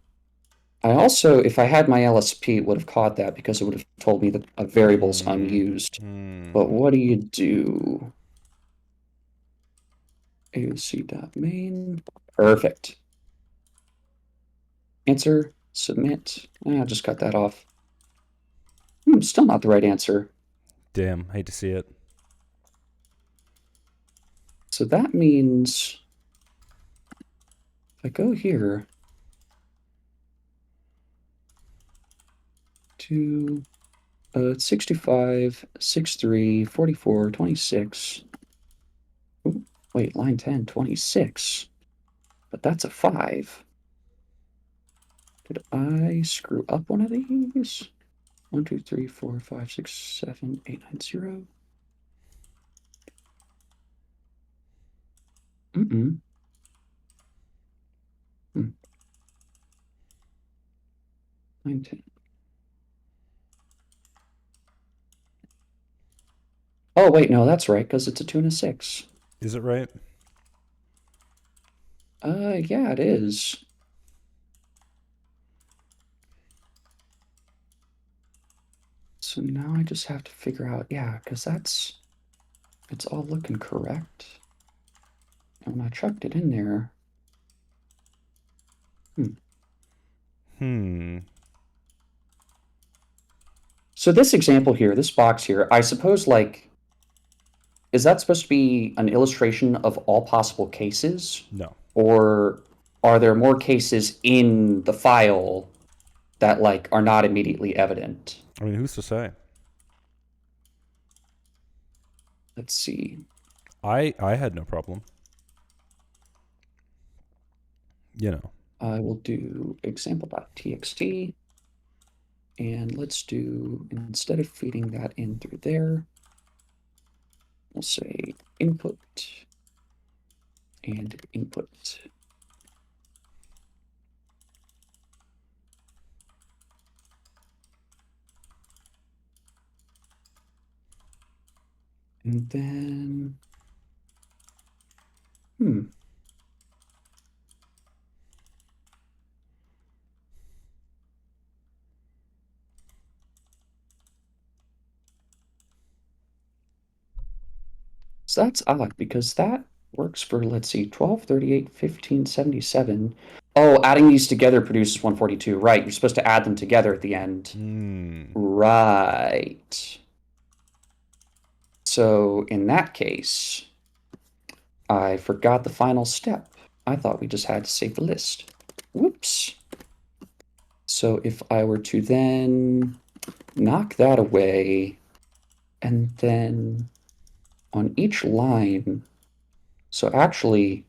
Speaker 2: I also, if I had my LSP, it would have caught that because it would have told me that a variable's unused. But what do you do? AOC.main. Perfect. Answer, submit. I just cut that off. Still not the right answer.
Speaker 1: Damn, hate to see it.
Speaker 2: So that means if I go here to 65, 63, 44, 26. Ooh, wait, line 10, 26. But that's a 5. Did I screw up one of these? 1, 2, 3, 4, 5, 6, 7, 8, 9, 0. Mm-mm. 9, 10. Oh, wait, no, that's right, because it's a 2 and a 6.
Speaker 1: Is it right?
Speaker 2: Yeah, it is. So now I just have to figure out, yeah, because it's all looking correct. And when I chucked it in there,
Speaker 1: Hmm.
Speaker 2: So this example here, this box here, I suppose, like, is that supposed to be an illustration of all possible cases?
Speaker 1: No.
Speaker 2: Or are there more cases in the file that, like, are not immediately evident?
Speaker 1: I mean, who's to say?
Speaker 2: Let's see.
Speaker 1: I had no problem. You know.
Speaker 2: I will do example.txt. And let's do, instead of feeding that in through there, we'll say input and input. And then, so that's odd because that works for, let's see, 12, 38, 15, 77. Oh, adding these together produces 142. Right, you're supposed to add them together at the end. Right. So in that case, I forgot the final step. I thought we just had to save the list. Whoops. So if I were to then knock that away, and then on each line, so actually,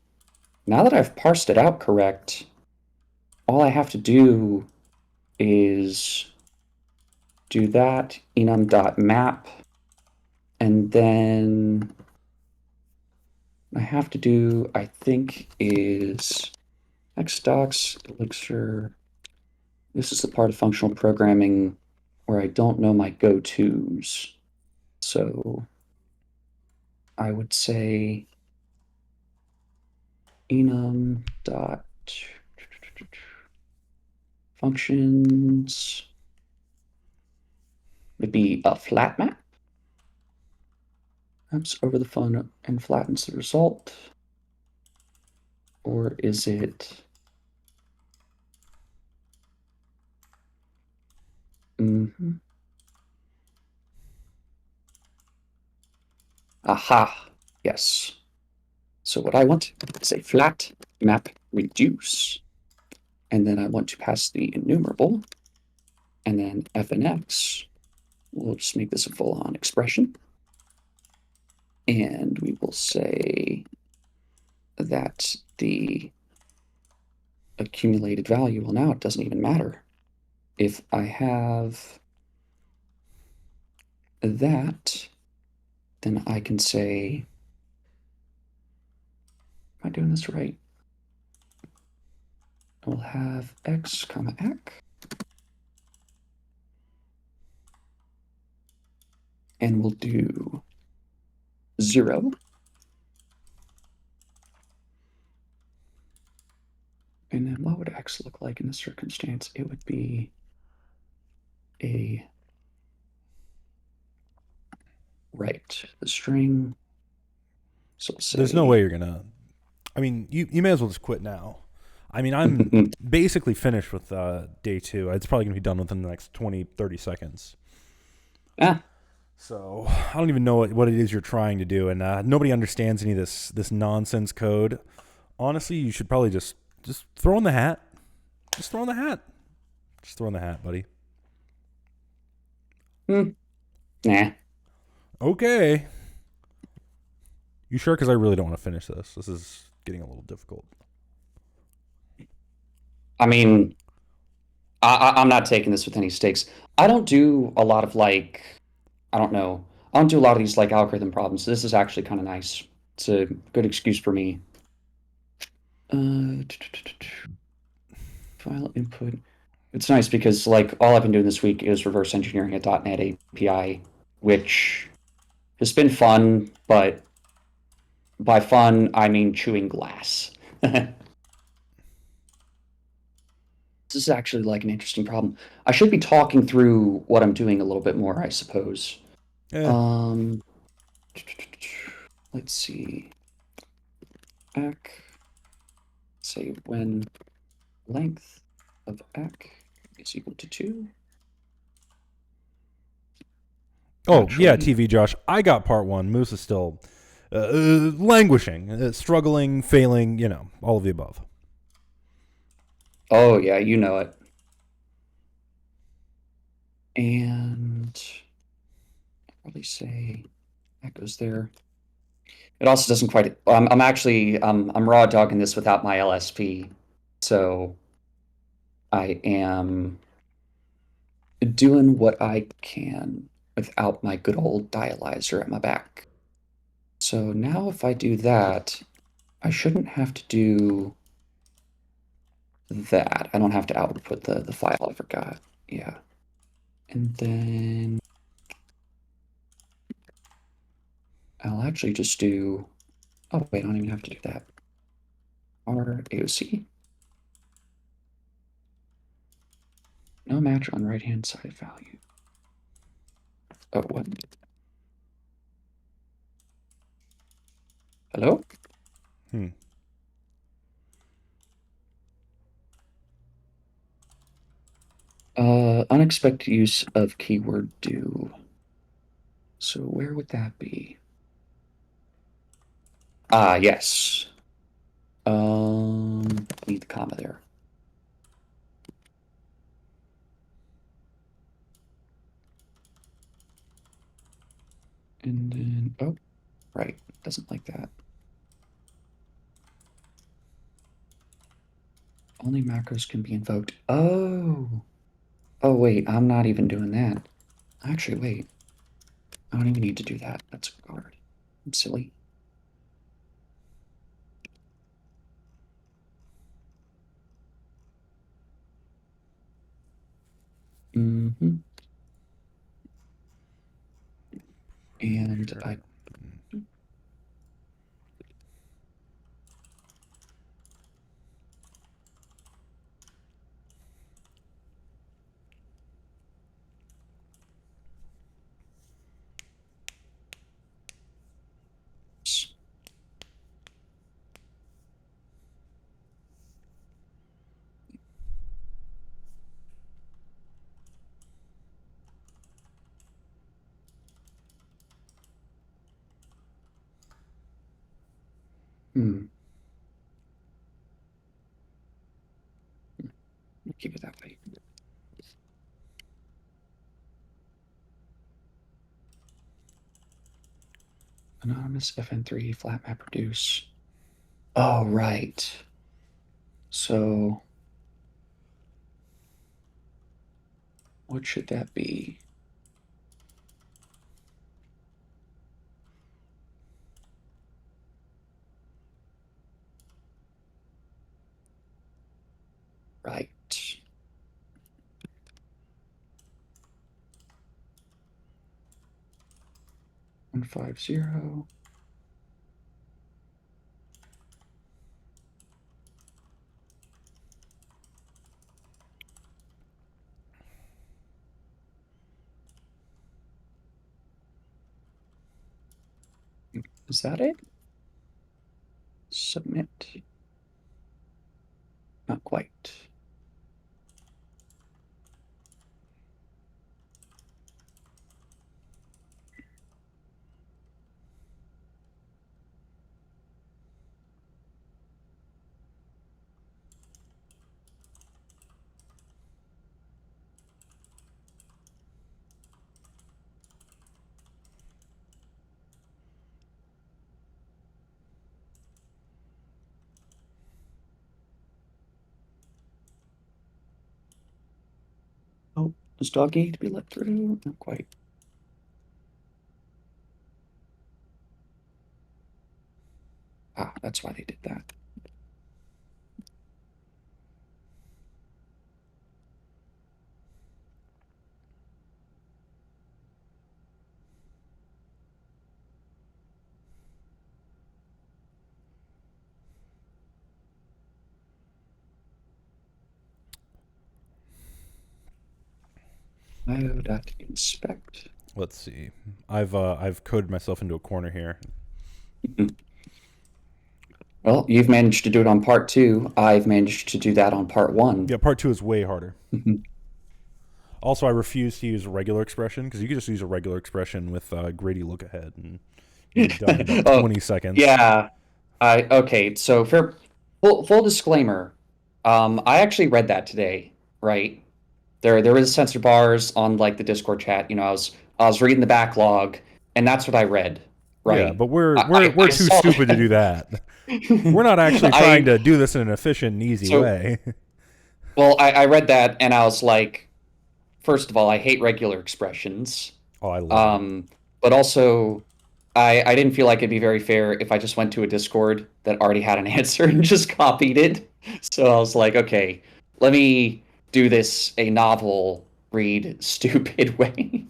Speaker 2: now that I've parsed it out correct, all I have to do is do that enum.map, and then I have to do, I think, is xdocs elixir. This is the part of functional programming where I don't know my go-tos. So I would say enum dot functions would be a flat map. Maps over the phone and flattens the result. Or is it aha, yes. So what I want is a flat map reduce. And then I want to pass the enumerable. And then f and x. We'll just make this a full-on expression. And we will say that the accumulated value, well, now it doesn't even matter. If I have that, then I can say, am I doing this right? We'll have x comma x. And we'll do 0. And then what would X look like in this circumstance? It would be a right. The string. So we'll
Speaker 1: There's no way
Speaker 2: say
Speaker 1: you're gonna. I mean, you may as well just quit now. I mean, I'm basically finished with day two. It's probably gonna be done within the next 20, 30 seconds.
Speaker 2: ah,
Speaker 1: So I don't even know what it is you're trying to do, and nobody understands any of this nonsense code. Honestly, you should probably just throw in the hat. Just throw in the hat. Just throw in the hat, buddy.
Speaker 2: nah.
Speaker 1: Okay. You sure? Because I really don't want to finish this. This is getting a little difficult.
Speaker 2: I mean, I'm not taking this with any stakes. I don't do a lot of like, I don't know. I don't do a lot of these like algorithm problems. So this is actually kind of nice. It's a good excuse for me. Uh, File input. It's nice because like all I've been doing this week is reverse engineering a .NET API, which has been fun, but by fun I mean chewing glass. This is actually like an interesting problem. I should be talking through what I'm doing a little bit more, I suppose.
Speaker 1: Eh.
Speaker 2: Um, let's see. Ack, say when length of ack is equal to 2.
Speaker 1: Oh yeah,
Speaker 2: Actually,
Speaker 1: TV Josh. I got part one. Moose is still languishing, struggling, failing. You know, all of the above.
Speaker 2: oh yeah, you know it. And I'll probably say that goes there. It also doesn't quite. I'm actually I'm raw dogging this without my LSP, so I am doing what I can without my good old dialyzer at my back. So now if I do that, I shouldn't have to do that. I don't have to output the file I forgot. Yeah. And then I'll actually just do, oh wait, I don't even have to do that. RAOC. No match on right-hand side value. Oh, what? Hello?
Speaker 1: Hmm.
Speaker 2: Unexpected use of keyword do. So where would that be? Ah, yes. Need the comma there. And then, oh, right, doesn't like that. Only macros can be invoked. Oh. Oh, wait, I'm not even doing that. Actually, wait. I don't even need to do that. That's hard. I'm silly. Mm-hmm. And
Speaker 1: Sure.
Speaker 2: I hmm. Keep it that way. Anonymous FN3 flat map reduce. Oh, right. So what should that be? Right. 150. Is that it? Submit. Not quite. Oh, does doggy need to be let through? Not quite. Ah, that's why they did that. Inspect.
Speaker 1: Let's see. I've coded myself into a corner here.
Speaker 2: Well, you've managed to do it on part 2. I've managed to do that on part 1.
Speaker 1: Yeah, part 2 is way harder. Also, I refuse to use a regular expression because you can just use a regular expression with Grady look ahead and you'll be done in about
Speaker 2: Oh,
Speaker 1: 20 seconds.
Speaker 2: yeah. Okay, so full disclaimer. I actually read that today, right? There was censor bars on like the Discord chat. I was reading the backlog, and that's what I read,
Speaker 1: Yeah,
Speaker 2: right?
Speaker 1: but we're
Speaker 2: I,
Speaker 1: we're
Speaker 2: I,
Speaker 1: we're
Speaker 2: I
Speaker 1: too
Speaker 2: saw
Speaker 1: stupid to do
Speaker 2: that.
Speaker 1: that. We're not actually trying
Speaker 2: I
Speaker 1: to do this in an efficient and easy
Speaker 2: so
Speaker 1: way.
Speaker 2: well, I read that and I was like, first of all, I hate regular expressions.
Speaker 1: Oh, I love them.
Speaker 2: Um, but also, I didn't feel like it'd be very fair if I just went to a Discord that already had an answer and just copied it. So I was like, okay, let me do this a novel, read, stupid way.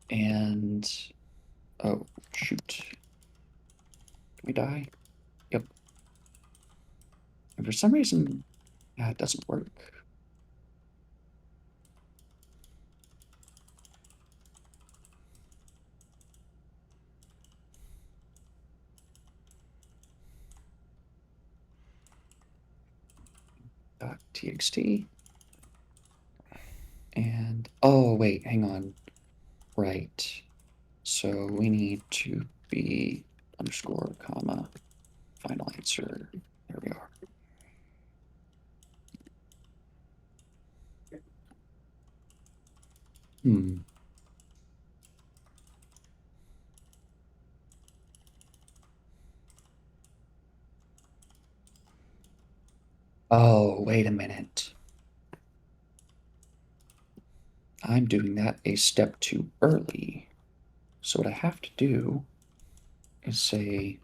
Speaker 2: And oh shoot, did we die? Yep. And for some reason, it doesn't work. .txt. And oh wait, hang on. Right. So we need to be underscore comma final answer. There we are. Hmm. Oh, wait a minute. I'm doing that a step too early. So what I have to do is say,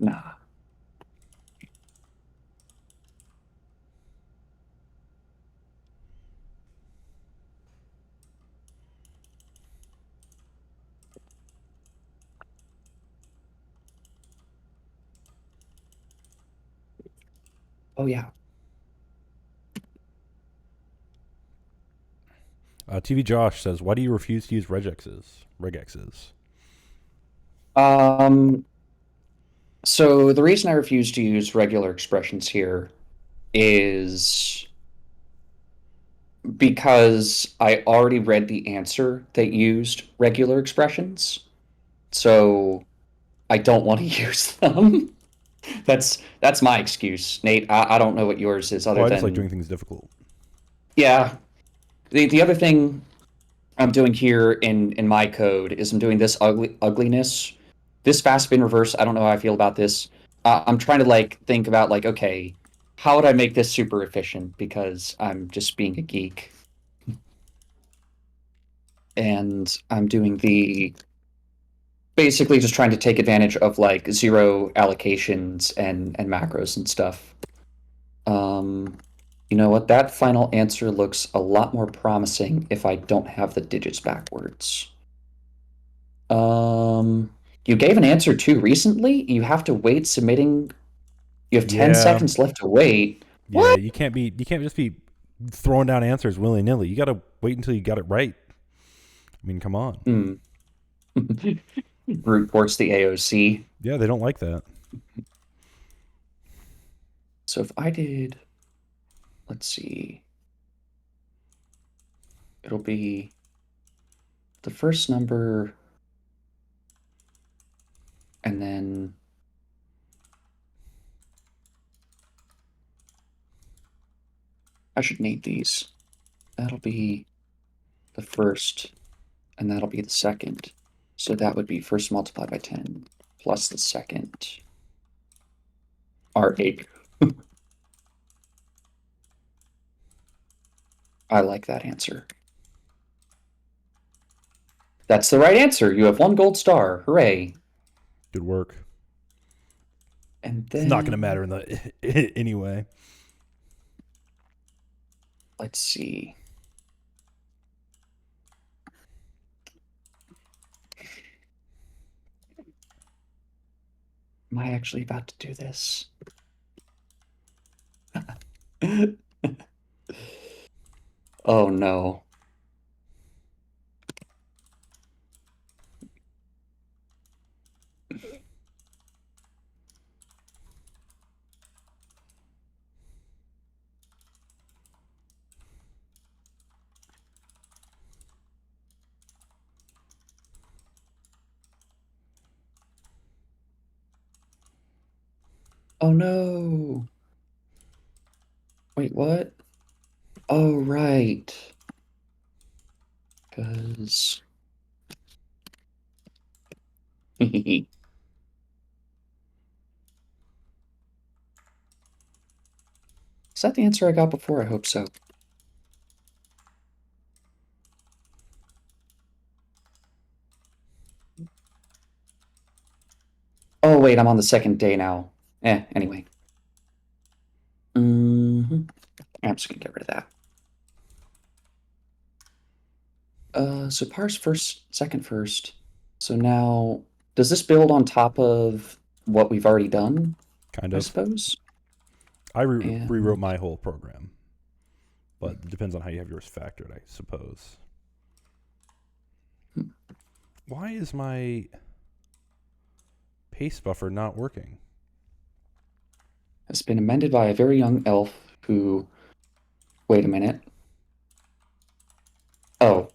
Speaker 2: nah. Oh yeah.
Speaker 1: TV Josh says, "Why do you refuse to use regexes?" Regexes.
Speaker 2: Um, so the reason I refuse to use regular expressions here is because I already read the answer that used regular expressions. So I don't want to use them. That's my excuse, Nate. I don't know what yours is
Speaker 1: Oh,
Speaker 2: other
Speaker 1: I just like doing
Speaker 2: than
Speaker 1: things difficult.
Speaker 2: yeah. The other thing I'm doing here in my code is I'm doing this ugliness, this fast spin reverse. I don't know how I feel about this. I'm trying to like think about like, okay, how would I make this super efficient because I'm just being a geek. And I'm doing the basically just trying to take advantage of like zero allocations and macros and stuff. Um, you know what? That final answer looks a lot more promising if I don't have the digits backwards. Um, you gave an answer too recently. You have to wait submitting. You have 10
Speaker 1: Yeah,
Speaker 2: seconds left to wait.
Speaker 1: yeah.
Speaker 2: What?
Speaker 1: You can't just be throwing down answers willy nilly. You got to wait until you got it right. I mean, come on.
Speaker 2: Hmm. Brute force the AOC.
Speaker 1: Yeah, they don't like that.
Speaker 2: So if I did, let's see, it'll be the first number and then I should name these. That'll be the first and that'll be the second. So that would be first multiplied by 10 plus the second. R8. I like that answer. That's the right answer. You have 1 gold star. Hooray.
Speaker 1: Good work.
Speaker 2: And
Speaker 1: It's not going to
Speaker 2: then
Speaker 1: matter in the anyway.
Speaker 2: let's see. Am I actually about to do this? Oh no. Oh no. Wait, what? Oh, right. Because. Is that the answer I got before? I hope so. Oh, wait, I'm on the second day now. Anyway. I'm just gonna get rid of that. So parse first, second first. So now, does this build on top of what we've already done?
Speaker 1: Kind
Speaker 2: I
Speaker 1: of.
Speaker 2: suppose.
Speaker 1: I rewrote
Speaker 2: And
Speaker 1: my whole program, but it depends on how you have yours factored, I suppose. Why is my paste buffer not working?
Speaker 2: has been amended by a very young elf who. Wait a minute. Oh,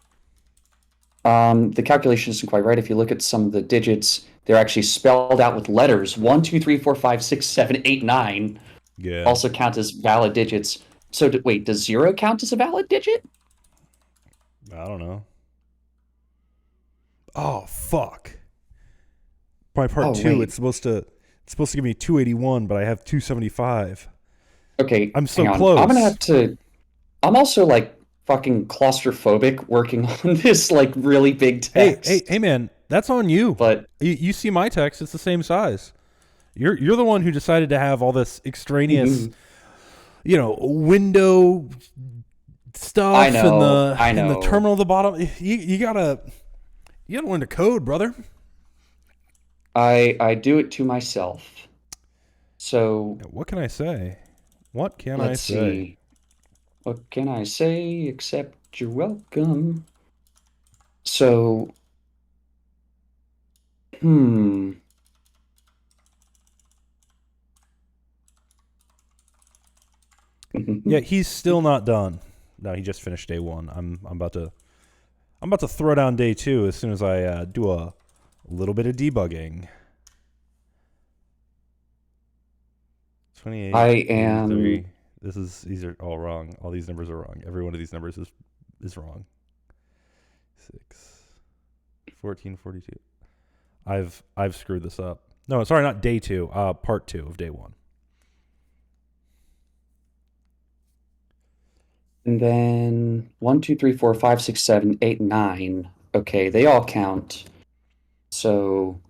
Speaker 2: the calculation isn't quite right. If you look at some of the digits, they're actually spelled out with letters. 1, 2, 3, 4, 5, 6, 7, 8, 9
Speaker 1: Yeah,
Speaker 2: also count as valid digits. So wait, does 0 count as a valid digit?
Speaker 1: I don't know. Oh fuck! My part
Speaker 2: Oh
Speaker 1: two,
Speaker 2: wait.
Speaker 1: it's supposed to give me 281, but I have 275.
Speaker 2: Okay,
Speaker 1: I'm
Speaker 2: hang
Speaker 1: so
Speaker 2: on. I'm gonna
Speaker 1: close.
Speaker 2: have to. I'm also like fucking claustrophobic working on this like really big
Speaker 1: Hey,
Speaker 2: text.
Speaker 1: man, that's on you.
Speaker 2: But
Speaker 1: You see my text; it's the same size. You're the one who decided to have all this extraneous,
Speaker 2: mhm.
Speaker 1: window stuff
Speaker 2: I
Speaker 1: in the
Speaker 2: know.
Speaker 1: terminal at the bottom. You gotta learn to code, brother.
Speaker 2: I do it to myself. So
Speaker 1: What can I say? What can I
Speaker 2: let's
Speaker 1: say?
Speaker 2: see. What can I say except you're welcome? So, hmm.
Speaker 1: Yeah, he's still not done. No, he just finished day one. I'm about to throw down day two as soon as I do a little bit of debugging. 28,
Speaker 2: I am
Speaker 1: 83. These are all wrong. All these numbers are wrong. Every one of these numbers is wrong. 6, 14, 42. I've screwed this up. No, sorry, not day two. Part two of day one.
Speaker 2: and then 1, 2, 3, 4, 5, 6, 7, 8, 9. Okay, they all count. So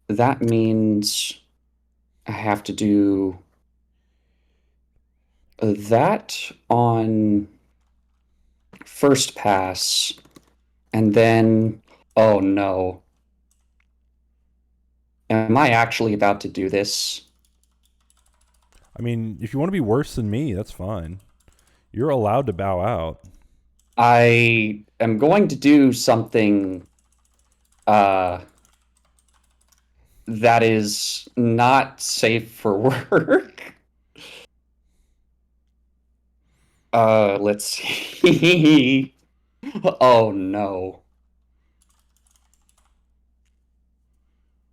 Speaker 2: that means I have to do that on first pass, and then, oh no. Am I actually about to do this?
Speaker 1: I mean, if you want to be worse than me, that's fine. You're allowed to bow out.
Speaker 2: I am going to do something uh that is not safe for work. Let's see. Oh no.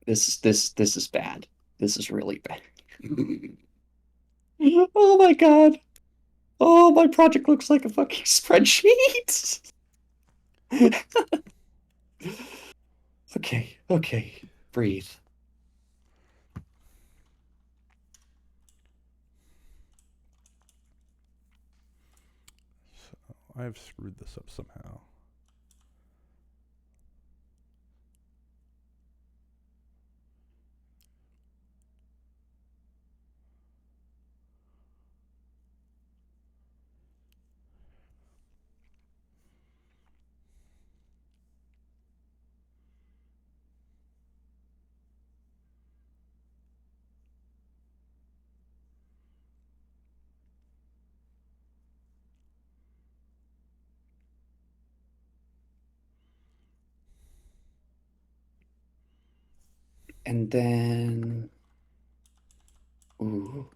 Speaker 2: This is bad. This is really bad. Oh my God. Oh, my project looks like a fucking spreadsheet. Okay, okay. Breathe.
Speaker 1: I've screwed this up somehow.
Speaker 2: And then, ooh.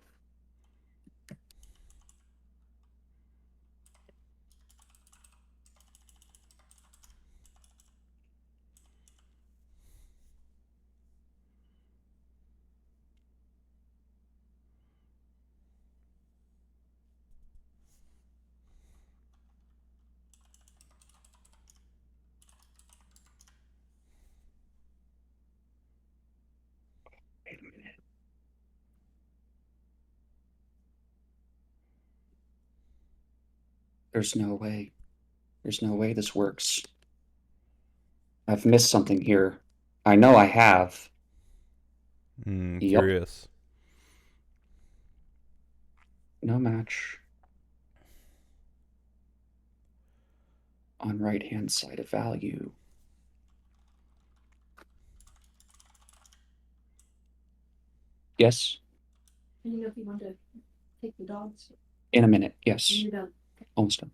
Speaker 2: Wait a minute. There's no way. There's no way this works. I've missed something here. I know I have. Yup.
Speaker 1: Curious.
Speaker 2: No match. On right-hand side of value. Yes.
Speaker 3: And you know if you want to take the dogs,
Speaker 2: In a minute. Yes.
Speaker 3: you're done.
Speaker 2: Almost done.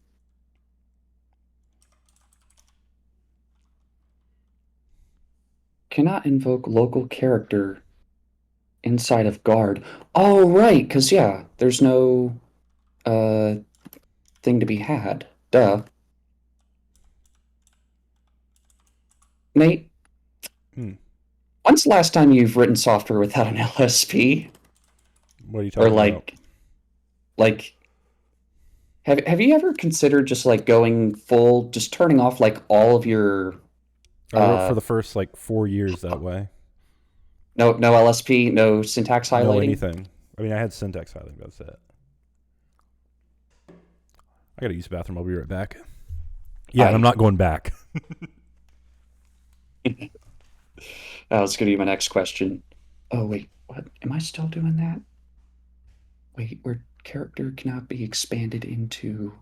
Speaker 2: Cannot invoke local character inside of guard. Oh, right, because, yeah, there's no thing to be had. Duh. Nate,
Speaker 1: Hmm.
Speaker 2: when's the last time you've written software without an LSP?
Speaker 1: What are you
Speaker 2: Or
Speaker 1: talking about?
Speaker 2: like have you ever considered just like going full, just turning off like all of your
Speaker 1: I wrote for the first like 4 years that way.
Speaker 2: no LSP, no syntax
Speaker 1: No
Speaker 2: highlighting?
Speaker 1: anything. I mean, I had syntax highlighting. That's it. I gotta use the bathroom. I'll be right back. Yeah, and I'm not going back.
Speaker 2: That was gonna be my next question. Oh wait, what? Am I still doing that? Wait, where character cannot be expanded into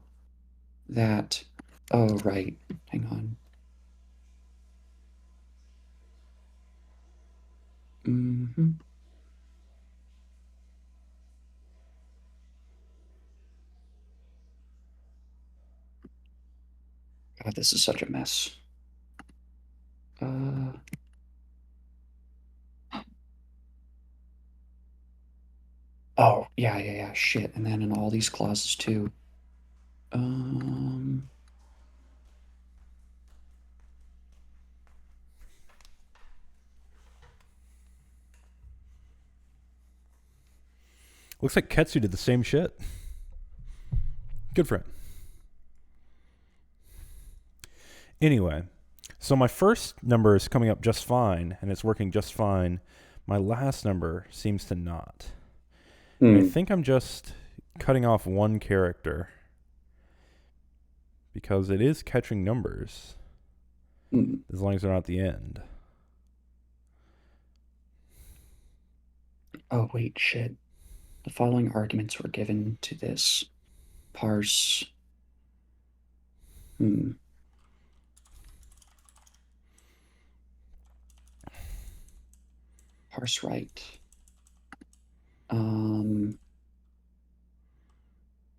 Speaker 2: that. Oh right. Hang on. Mm-hmm. God, this is such a mess. Uh, oh, yeah, shit. And then in all these clauses too. Um,
Speaker 1: Looks like Ketsu did the same shit. Good for him. Anyway, so my first number is coming up just fine, and it's working just fine. My last number seems to not. I think I'm just cutting off one character because it is catching numbers as long as they're not at the end.
Speaker 2: Oh, wait, shit. The following arguments were given to this. Parse. Hmm. Parse right.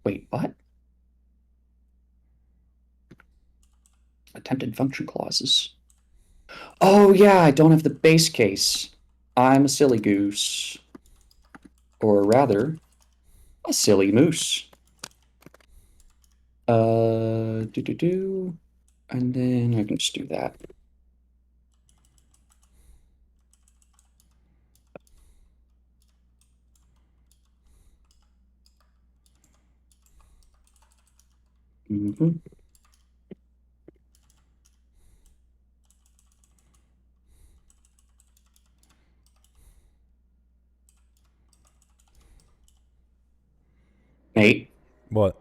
Speaker 2: Wait, what? Attempted function clauses. Oh, yeah, I don't have the base case. I'm a silly goose. Or rather, a silly moose. Do. And then I can just do that. Mm-hmm. Nate,
Speaker 1: What?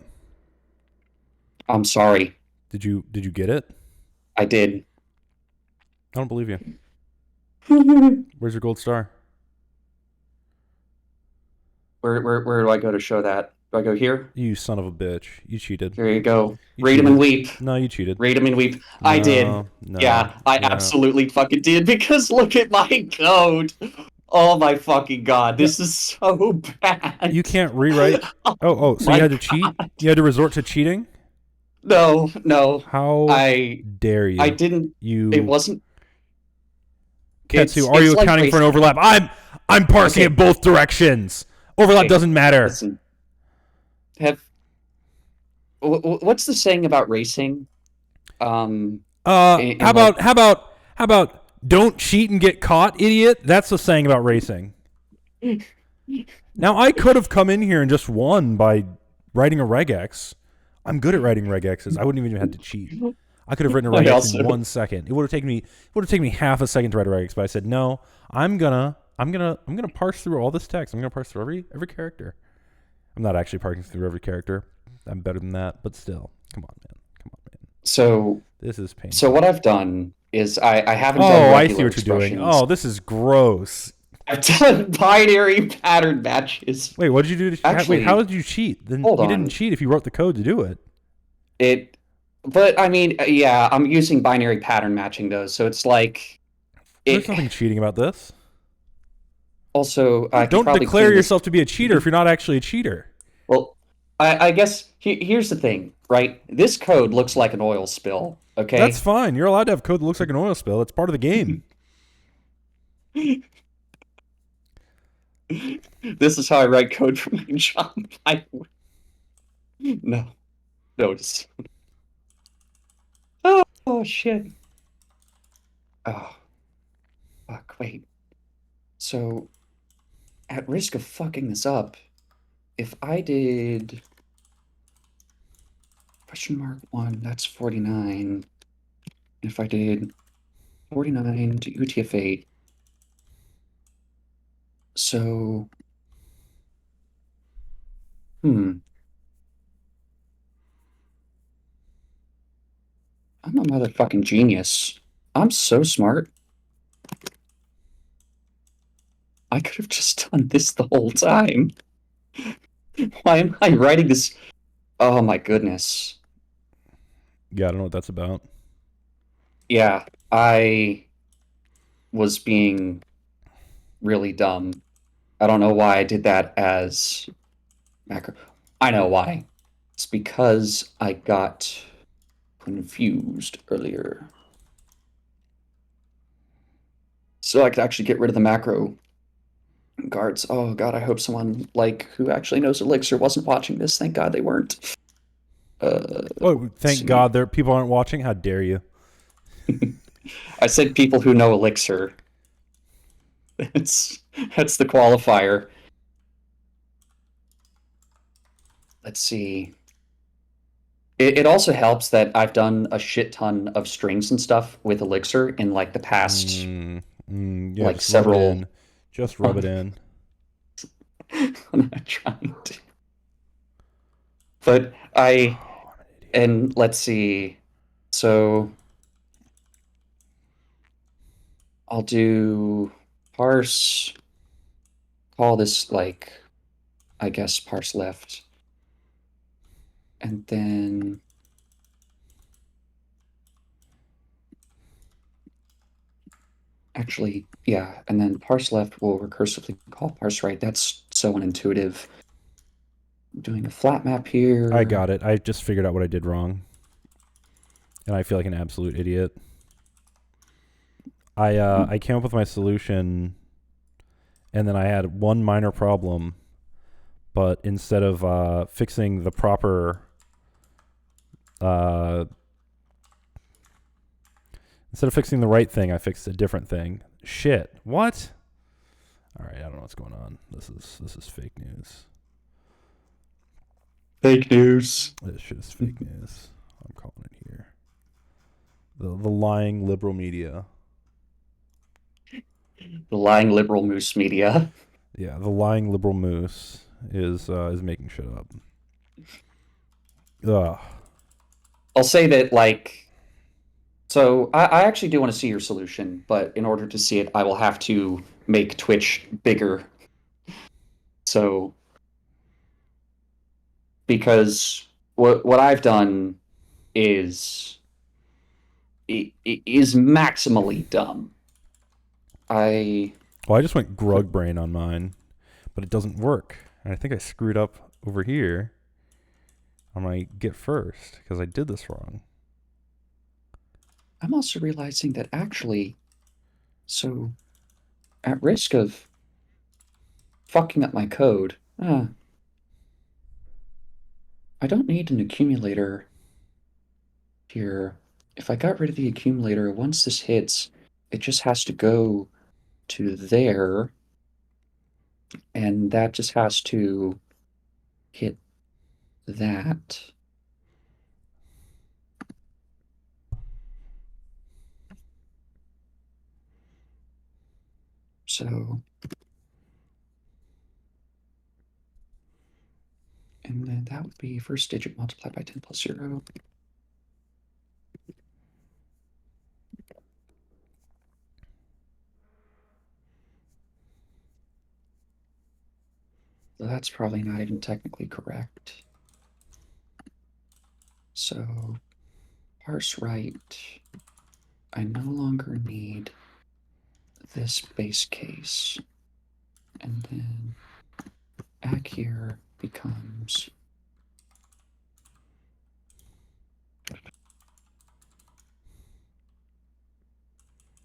Speaker 2: I'm sorry.
Speaker 1: Did you get it?
Speaker 2: I did.
Speaker 1: I don't believe you.
Speaker 2: where,
Speaker 1: Where's your gold star?
Speaker 2: where do I go to show that? Do I go here?
Speaker 1: You son of a bitch. You cheated.
Speaker 2: Here you go.
Speaker 1: You
Speaker 2: Read them
Speaker 1: cheated.
Speaker 2: and weep.
Speaker 1: No, you cheated.
Speaker 2: Read them and weep. I did.
Speaker 1: No.
Speaker 2: Yeah, I absolutely fucking did because look at my code. Oh my fucking god, this is so bad.
Speaker 1: You can't rewrite. Oh, so
Speaker 2: My
Speaker 1: you had to cheat?
Speaker 2: God.
Speaker 1: You had to resort to cheating?
Speaker 2: No.
Speaker 1: How
Speaker 2: I
Speaker 1: dare you?
Speaker 2: I didn't.
Speaker 1: You
Speaker 2: It wasn't.
Speaker 1: Ketsu, are you
Speaker 2: It's like
Speaker 1: accounting for an
Speaker 2: racing.
Speaker 1: overlap? I'm parsing
Speaker 2: Okay.
Speaker 1: in both directions. Overlap
Speaker 2: Okay,
Speaker 1: doesn't matter.
Speaker 2: Listen, have what's the saying about racing? Um,
Speaker 1: How
Speaker 2: in like
Speaker 1: about don't cheat and get caught, idiot? That's the saying about racing. Now I could have come in here and just won by writing a regex. I'm good at writing regexes. I wouldn't even have to cheat. I could have written a
Speaker 2: I
Speaker 1: regex
Speaker 2: also-
Speaker 1: in 1 second. It would have taken me half a second to write a regex, but I said no. I'm gonna parse through all this text. I'm gonna parse through every character. I'm not actually parsing through every character. I'm better than that, but still, come on, man.
Speaker 2: so
Speaker 1: This is painful.
Speaker 2: so what I've done is I haven't
Speaker 1: Oh,
Speaker 2: done
Speaker 1: I
Speaker 2: regular
Speaker 1: see what you're doing.
Speaker 2: expressions.
Speaker 1: Oh, this is gross.
Speaker 2: I've done binary pattern matches.
Speaker 1: Wait, what did you do?
Speaker 2: Actually,
Speaker 1: how did you cheat? Then
Speaker 2: hold
Speaker 1: you
Speaker 2: on.
Speaker 1: didn't cheat if you wrote the code to do it.
Speaker 2: But I mean, yeah, I'm using binary pattern matching though, so it's like
Speaker 1: There's nothing cheating about this.
Speaker 2: Also, I could
Speaker 1: Don't
Speaker 2: probably
Speaker 1: declare
Speaker 2: clean this-
Speaker 1: yourself to be a cheater if you're not actually a cheater.
Speaker 2: Well, I guess here's the thing, right? This code looks like an oil spill. Okay,
Speaker 1: That's fine. You're allowed to have code that looks like an oil spill. It's part of the game.
Speaker 2: This is how I write code for my job. No, it's... Oh shit. Oh, fuck. Wait. So, at risk of fucking this up, if I did (1), that's 49. If I did 49 to UTF-8, so I'm a motherfucking genius. I'm so smart. I could have just done this the whole time. Why am I writing this? Oh my goodness.
Speaker 1: Yeah, I don't know what that's about.
Speaker 2: Yeah, I was being really dumb. I don't know why I did that as macro. I know why. It's because I got confused earlier. So I could actually get rid of the macro guards. Oh god, I hope someone who actually knows Elixir wasn't watching this. Thank god they weren't.
Speaker 1: Oh, thank God there people aren't watching. How dare you?
Speaker 2: I said people who know Elixir. That's the qualifier. Let's see. It also helps that I've done a shit ton of strings and stuff with Elixir in the past
Speaker 1: Yeah, just
Speaker 2: several.
Speaker 1: Rub it in. Just rub it in.
Speaker 2: I'm not trying to. But and let's see. So I'll do parse call this like, I guess, parse left. And then actually, yeah, and then parse left will recursively call parse right. That's so unintuitive. I'm doing a flat map here.
Speaker 1: I got it. I just figured out what I did wrong. And I feel like an absolute idiot. I came up with my solution, and then I had one minor problem, but instead of fixing the proper instead of fixing the right thing, I fixed a different thing. Shit. What? All right, I don't know what's going on. This is fake news.
Speaker 2: Fake news.
Speaker 1: This shit is fake news. I'm calling it here. The lying liberal media.
Speaker 2: The lying liberal moose media.
Speaker 1: Yeah, the lying liberal moose is making shit up. Ugh.
Speaker 2: I'll say that, like, so I actually do want to see your solution, but in order to see it, I will have to make Twitch bigger. So, because what I've done is is maximally dumb.
Speaker 1: Well, I just went grug brain on mine, but it doesn't work. And I think I screwed up over here on my get first because I did this wrong.
Speaker 2: I'm also realizing that actually, so at risk of fucking up my code, I don't need an accumulator here. If I got rid of the accumulator, once this hits, it just has to go to there, and that just has to hit that. So, and then that would be first digit multiplied by 10 plus 0. So that's probably not even technically correct. So, parse right. I no longer need this base case. And then back here becomes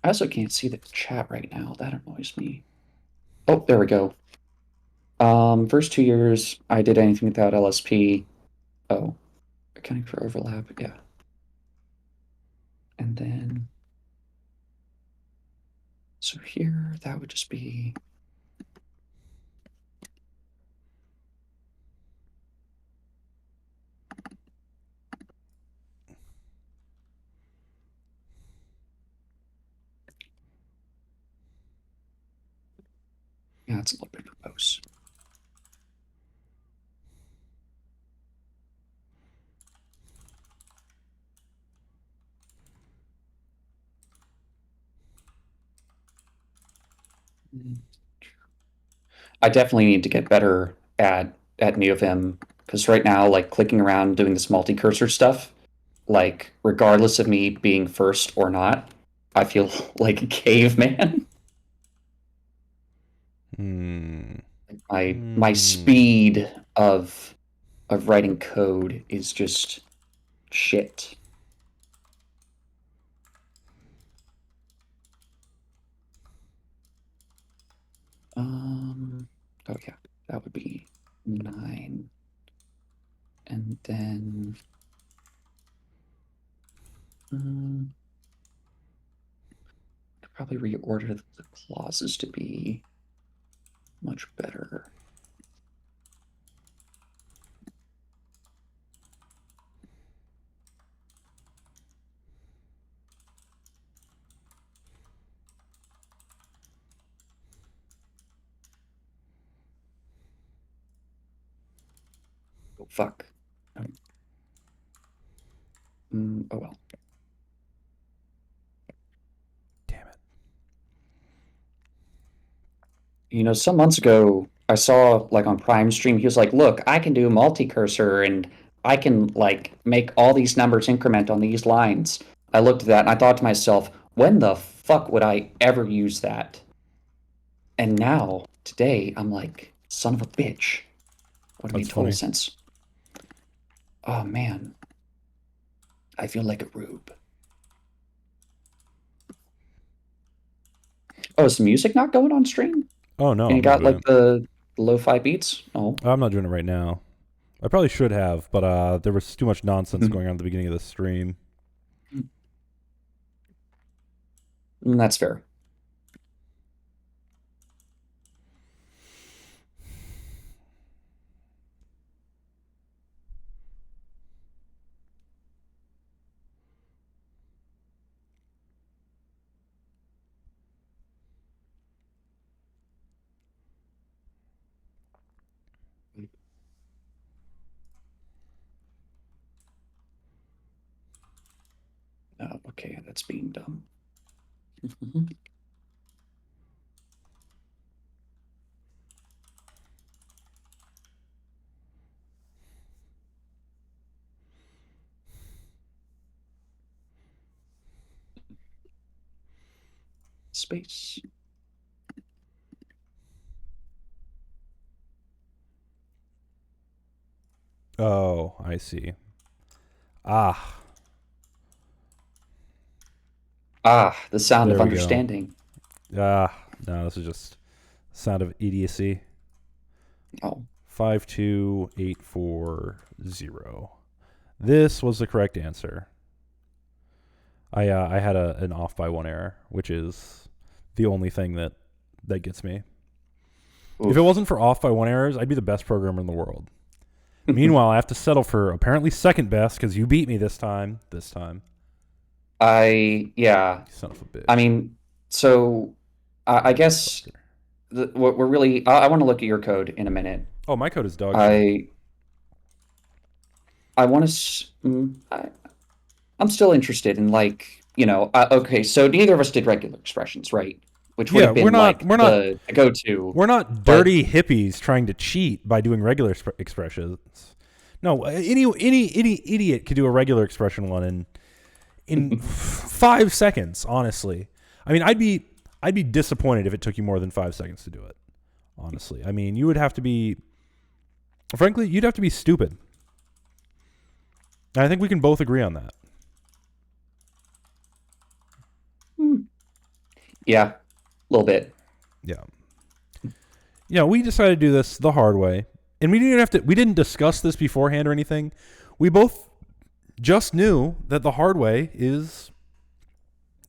Speaker 2: I also can't see the chat right now. That annoys me. Oh, there we go. First 2 years, I did anything without LSP. Oh, accounting for overlap, yeah. And then, so here, that would just be yeah, it's a little bit verbose. I definitely need to get better at NeoVim because right now, like clicking around doing this multi-cursor stuff, like regardless of me being first or not, I feel like a caveman. My speed of writing code is just shit. Oh yeah, that would be 9. And then could probably reorder the clauses to be much better. Oh, fuck. Oh well.
Speaker 1: Damn it.
Speaker 2: Some months ago, I saw like on Prime Stream, he was like, "Look, I can do multi-cursor and I can like make all these numbers increment on these lines." I looked at that and I thought to myself, "When the fuck would I ever use that?" And now, today, I'm like, "Son of a bitch." Would have
Speaker 1: That's
Speaker 2: made total
Speaker 1: funny.
Speaker 2: sense. Oh man, I feel like a rube. Oh, is the music not going on stream?
Speaker 1: Oh no,
Speaker 2: And you
Speaker 1: I'm not
Speaker 2: got
Speaker 1: doing
Speaker 2: like
Speaker 1: it.
Speaker 2: the lo-fi beats? Oh.
Speaker 1: I'm not doing it right now. I probably should have, but there was too much nonsense going on at the beginning of the stream.
Speaker 2: That's fair. Oh, okay, that's being dumb. Space.
Speaker 1: Oh, I see. Ah,
Speaker 2: Ah, the sound
Speaker 1: there
Speaker 2: of
Speaker 1: we go.
Speaker 2: understanding.
Speaker 1: No, this is just sound of idiocy.
Speaker 2: Oh,
Speaker 1: 52840. This was the correct answer. I had an off by one error, which is the only thing that gets me. If it
Speaker 2: oof.
Speaker 1: wasn't for off by one errors, I'd be the best programmer in the world. Meanwhile, I have to settle for apparently second best because you beat me this time.
Speaker 2: Yeah.
Speaker 1: Son of a bitch.
Speaker 2: I mean, so I guess what we're really, I want to look at your code in a minute.
Speaker 1: Oh, my code is dog shit.
Speaker 2: I I want to. I'm still interested in like okay. So neither of us did regular expressions, right? Which would
Speaker 1: Yeah,
Speaker 2: have been like the go-to.
Speaker 1: we're not
Speaker 2: But
Speaker 1: dirty hippies trying to cheat by doing regular expressions. No, any idiot could do a regular expression one in 5 seconds. Honestly, I mean, I'd be disappointed if it took you more than 5 seconds to do it. Honestly, I mean, you would have to be, frankly, you'd have to be stupid. And I think we can both agree on that.
Speaker 2: yeah, a little bit.
Speaker 1: Yeah. Yeah, we decided to do this the hard way. And we didn't discuss this beforehand or anything. We both just knew that the hard way is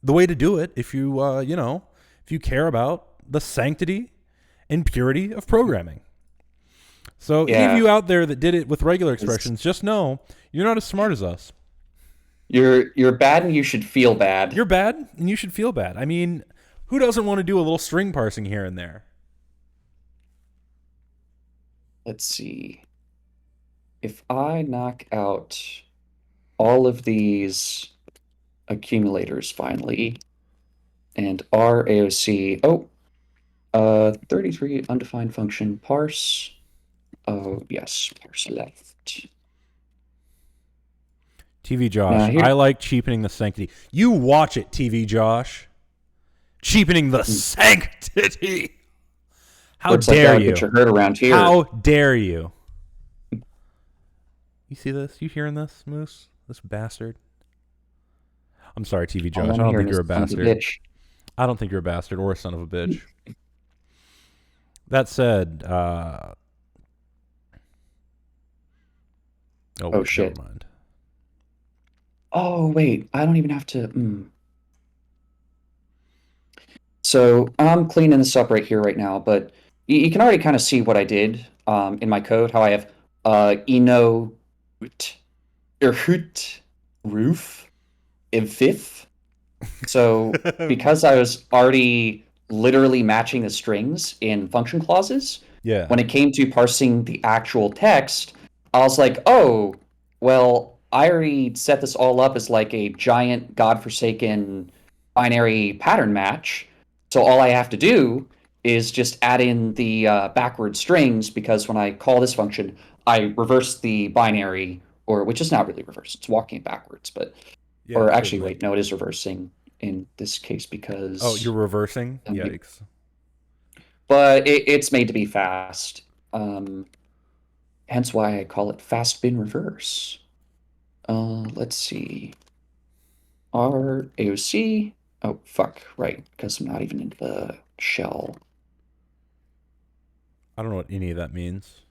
Speaker 1: the way to do it if you if you care about the sanctity and purity of programming. So any of
Speaker 2: Yeah,
Speaker 1: you out there that did it with regular
Speaker 2: 'cause
Speaker 1: expressions, just know you're not as smart as us.
Speaker 2: you're bad and you should feel bad.
Speaker 1: You're bad and you should feel bad. I mean, who doesn't want to do a little string parsing here and there?
Speaker 2: Let's see. If I knock out all of these accumulators finally, and our AOC, 33 undefined function parse. Oh, yes, parse left.
Speaker 1: TV
Speaker 2: Now
Speaker 1: Josh,
Speaker 2: here,
Speaker 1: I like cheapening the sanctity. You watch it, TV Josh. Cheapening the sanctity. How
Speaker 2: looks like
Speaker 1: dare
Speaker 2: that'll
Speaker 1: you?
Speaker 2: get you hurt around here.
Speaker 1: How dare you? You see this? You hearing this, Moose? This bastard? I'm sorry, TV
Speaker 2: All
Speaker 1: Josh. I
Speaker 2: I'm
Speaker 1: don't
Speaker 2: hearing
Speaker 1: think
Speaker 2: is
Speaker 1: you're a
Speaker 2: the son of a
Speaker 1: bastard.
Speaker 2: bitch.
Speaker 1: I don't think you're a bastard or a son of a bitch. That said, oh,
Speaker 2: Oh
Speaker 1: wait, never
Speaker 2: shit.
Speaker 1: mind.
Speaker 2: Oh wait, I don't even have to. So I'm cleaning this up right here right now, but you can already kind of see what I did in my code. How I have eno erhut roof if. So because I was already literally matching the strings in function clauses,
Speaker 1: Yeah.
Speaker 2: when it came to parsing the actual text, I was like, oh, well, I already set this all up as like a giant godforsaken binary pattern match. So all I have to do is just add in the backward strings, because when I call this function, I reverse the binary, or which is not really reverse, it's walking it backwards, but
Speaker 1: Yeah,
Speaker 2: or actually,
Speaker 1: totally.
Speaker 2: wait, no, it is reversing in this case
Speaker 1: Oh, you're
Speaker 2: because
Speaker 1: reversing? Yikes.
Speaker 2: but it's made to be fast. Hence why I call it fast bin reverse. Let's see. R AOC. Oh fuck, right, because I'm not even into the shell.
Speaker 1: I don't know what any of that means.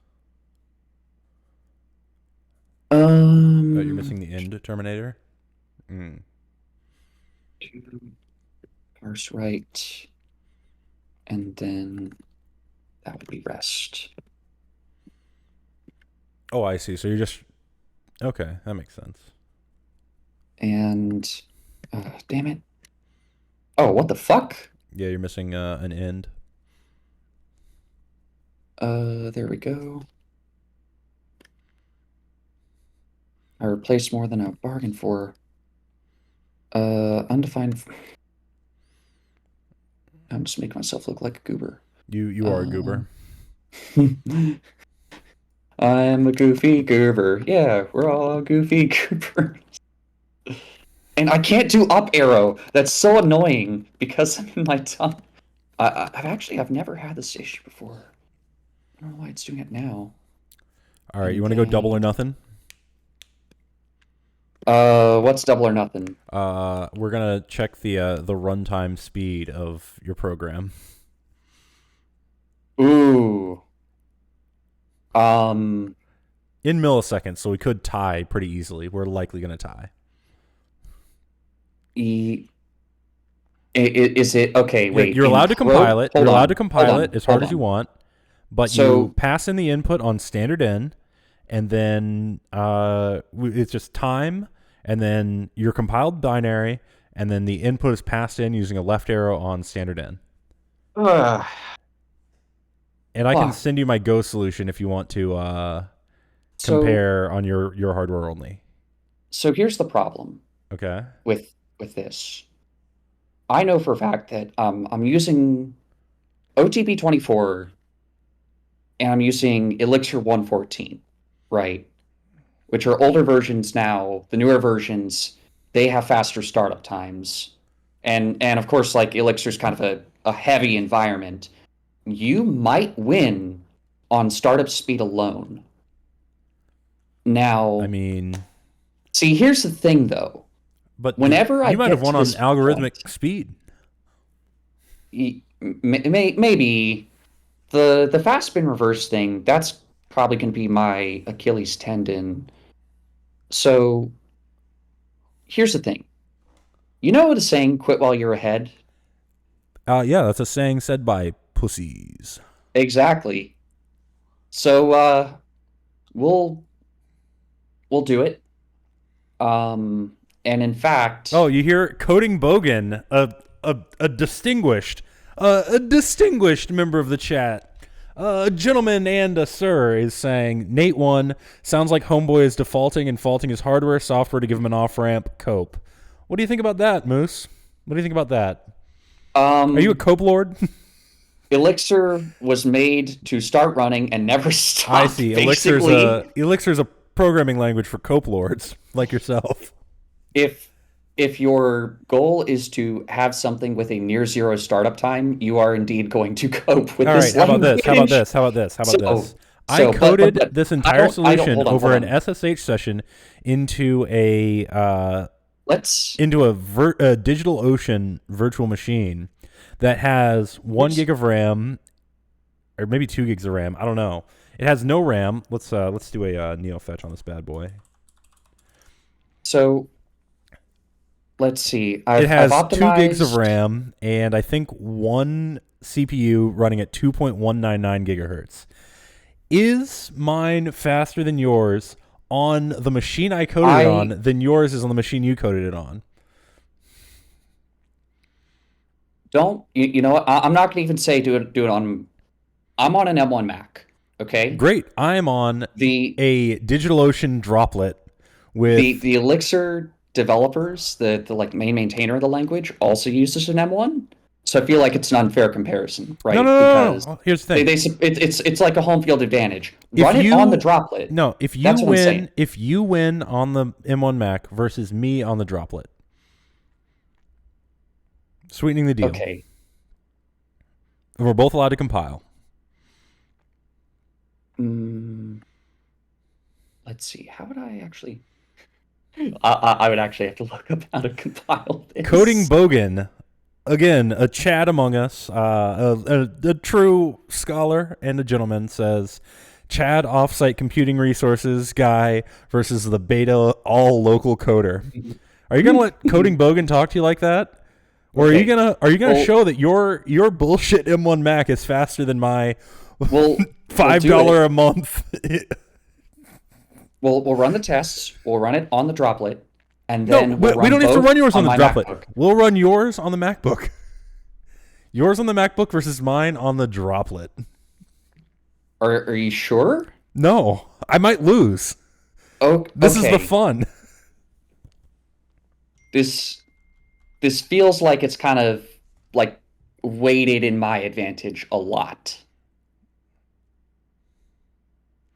Speaker 1: Oh, you're missing the end terminator? Mm.
Speaker 2: Parse right, and then that would be rest.
Speaker 1: Oh, I see. So you're just... Okay, that makes sense.
Speaker 2: And damn it. Oh, what the fuck?
Speaker 1: Yeah, you're missing an end.
Speaker 2: There we go. I replaced more than I bargained for. Undefined. I'm just making myself look like a goober.
Speaker 1: You are a goober.
Speaker 2: I'm a goofy goober. Yeah, we're all goofy goobers. And I can't do up arrow. That's so annoying because I'm in my tongue. I've never had this issue before. I don't know why it's doing it now.
Speaker 1: All right,
Speaker 2: And
Speaker 1: you want to go double or
Speaker 2: then-
Speaker 1: nothing?
Speaker 2: What's double or nothing?
Speaker 1: We're gonna check the runtime speed of your program.
Speaker 2: Ooh.
Speaker 1: In milliseconds, so we could tie pretty easily. We're likely gonna tie.
Speaker 2: Is it okay? Wait,
Speaker 1: You're allowed to compile it. You're allowed to compile it as hard as you want, but you pass in the input on standard in, and then it's just time, and then your compiled binary, and then the input is passed in using a left arrow on standard in. And I can send you my Go solution if you want to compare on your hardware only.
Speaker 2: So here's the problem.
Speaker 1: Okay.
Speaker 2: With this, I know for a fact that I'm using OTP 24 and I'm using Elixir 114, right? Which are older versions now. The newer versions, they have faster startup times. And of course, like Elixir's kind of a heavy environment. You might win on startup speed alone. Now,
Speaker 1: I mean,
Speaker 2: see, here's the thing though.
Speaker 1: But
Speaker 2: whenever
Speaker 1: you might have won on algorithmic speed.
Speaker 2: Maybe the fast spin reverse thing, that's probably going to be my Achilles tendon. So here's the thing. You know the saying, quit while you're ahead?
Speaker 1: Yeah, that's a saying said by pussies.
Speaker 2: Exactly. So we'll do it. And in fact,
Speaker 1: oh, you hear Coding Bogan, a distinguished member of the chat, a gentleman and a sir, is saying Nate 1 sounds like Homeboy is defaulting and faulting his hardware software to give him an off ramp cope. What do you think about that, Moose? What do you think about that? Are you a cope lord?
Speaker 2: Elixir was made to start running and never stop.
Speaker 1: I see. Elixir's a programming language for cope lords like yourself.
Speaker 2: If your goal is to have something with a near zero startup time, you are indeed going to cope with this language.
Speaker 1: How about this? I coded this entire solution over an SSH session into a DigitalOcean virtual machine that has 1 gig of RAM, or maybe 2 gigs of RAM. I don't know. It has no RAM. Let's do a neo fetch on this bad boy.
Speaker 2: So let's see.
Speaker 1: It has 2 gigs of RAM and I think 1 CPU running at 2.199 gigahertz. Is mine faster than yours on the machine I coded it on than yours is on the machine you coded it on?
Speaker 2: You know what? I'm not going to even say do it on. I'm on an M1 Mac. Okay.
Speaker 1: Great. I'm on a DigitalOcean droplet with
Speaker 2: the Elixir developers, the like main maintainer of the language, also uses an M1. So I feel like it's an unfair comparison,
Speaker 1: No, no,
Speaker 2: right?
Speaker 1: no, no,
Speaker 2: Because
Speaker 1: no. Here's the thing.
Speaker 2: it's like a home field advantage.
Speaker 1: If
Speaker 2: Run it on the
Speaker 1: you
Speaker 2: droplet.
Speaker 1: no, if you
Speaker 2: That's what I'm saying.
Speaker 1: win on the M1 Mac versus me on the droplet, sweetening the deal.
Speaker 2: Okay.
Speaker 1: And we're both allowed to compile.
Speaker 2: Let's see. How would I actually? I would actually have to look up how to compile this.
Speaker 1: Coding Bogan, again, a Chad among us, a true scholar and a gentleman, says Chad offsite computing resources guy versus the beta all local coder. Are you gonna let Coding Bogan talk to you like that? Or
Speaker 2: Okay.
Speaker 1: are you gonna show that your bullshit M1 Mac is faster than my $5 a month?
Speaker 2: We'll run the tests. We'll run it on the droplet, and then
Speaker 1: we don't have to run yours on the droplet.
Speaker 2: MacBook.
Speaker 1: We'll run yours on the MacBook. Yours on the MacBook versus mine on the droplet.
Speaker 2: Are you sure?
Speaker 1: No, I might lose.
Speaker 2: Oh,
Speaker 1: This
Speaker 2: okay.
Speaker 1: is the fun.
Speaker 2: This feels like it's kind of like weighted in my advantage a lot.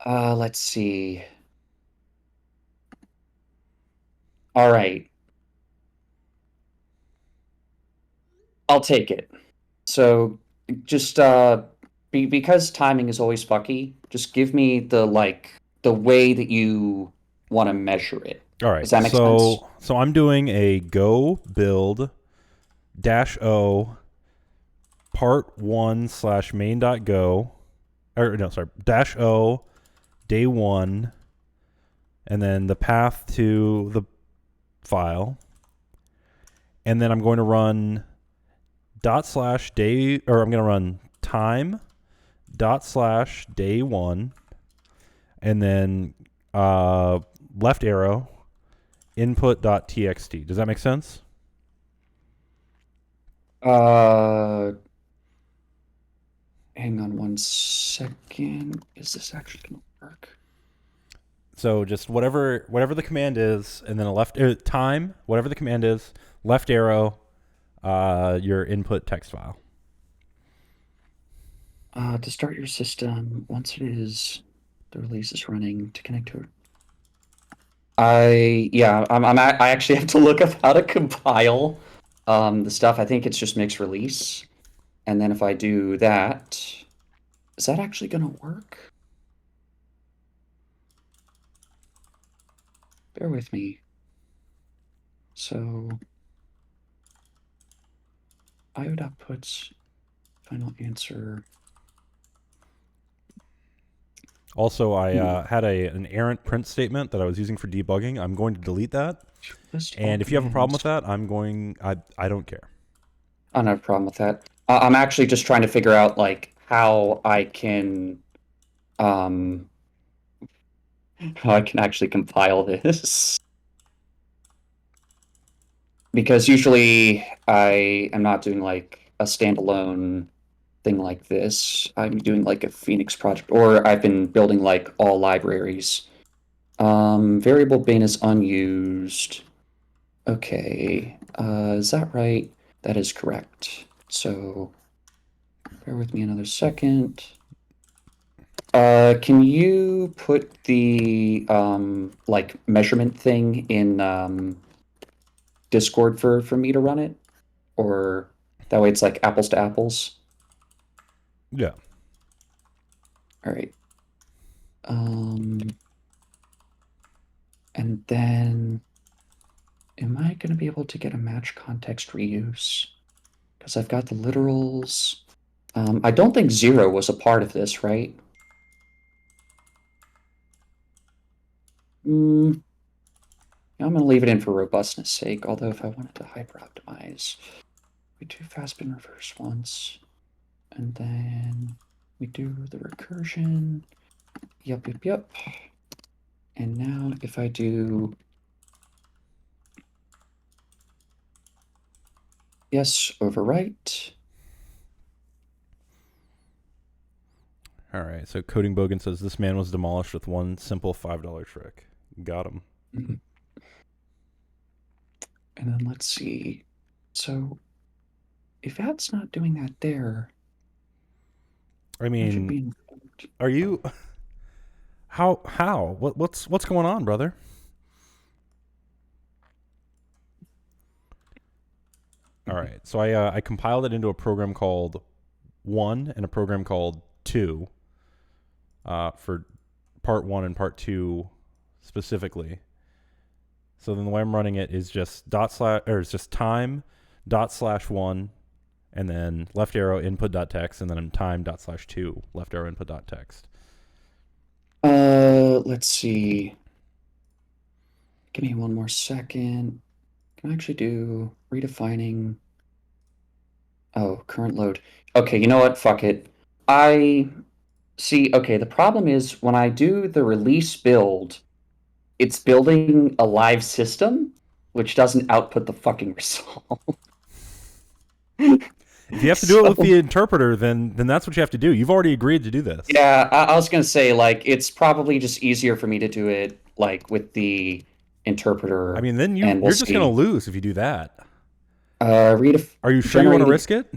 Speaker 2: Let's see. All right. I'll take it. So just because timing is always fucky, just give me the way that you want to measure it.
Speaker 1: All right.
Speaker 2: Does that make sense?
Speaker 1: So I'm doing a go build -o part 1 / main.go, or no, sorry, -o day 1, and then the path to the file, and then I'm going to run /day, or I'm going to run time /day 1, and then left arrow input.txt. Does that make sense?
Speaker 2: Hang on one second. Is this actually going to work?
Speaker 1: So just whatever the command is, and then a left time, whatever the command is, left arrow, your input text file.
Speaker 2: To start your system, once it is, the release is running to connect to it. I actually have to look up how to compile the stuff. I think it's just mix release, and then if I do that, is that actually gonna work? Bear with me. So IO outputs final answer.
Speaker 1: Also, I had an errant print statement that I was using for debugging. I'm going to delete that. And if you have a problem with that, I don't care.
Speaker 2: I don't have a problem with that. I'm actually just trying to figure out how I can actually compile this. Because usually I am not doing a standalone thing like this. I'm doing a Phoenix project, or I've been building all libraries. Variable bin is unused. Okay, is that right? That is correct. So bear with me another second. Can you put the measurement thing in Discord for me to run it? Or that way it's apples to apples?
Speaker 1: Yeah.
Speaker 2: All right. And then am I going to be able to get a match context reuse? Because I've got the literals. I don't think 0 was a part of this, right? I'm going to leave it in for robustness sake, although if I wanted to hyper optimize, we do fastbin reverse once, and then we do the recursion. Yep. And now if I do yes, overwrite.
Speaker 1: All right. So Coding Bogan says this man was demolished with one simple $5 trick. Got him.
Speaker 2: Mm-hmm. And then let's see. So if that's not doing that there,
Speaker 1: I
Speaker 2: that should
Speaker 1: mean,
Speaker 2: be invoked.
Speaker 1: are you how? What's going on, brother? All right. So I compiled it into a program called 1 and a program called 2 for part 1 and part 2 specifically. So then the way I'm running it is just it's just time ./1 and then left arrow input.text and then time ./2 left arrow input.text.
Speaker 2: Let's see. Give me one more second. Can I actually do redefining? Oh, current load. Okay, you know what? Fuck it. I see. Okay, the problem is when I do the release build, it's building a live system, which doesn't output the fucking result.
Speaker 1: If you have to do it with the interpreter, then that's what you have to do. You've already agreed to do this.
Speaker 2: Yeah, I was gonna say, like, it's probably just easier for me to do it, like, with the interpreter.
Speaker 1: I mean, then
Speaker 2: and
Speaker 1: you're just going to lose if you do that. Are you sure you want to risk it?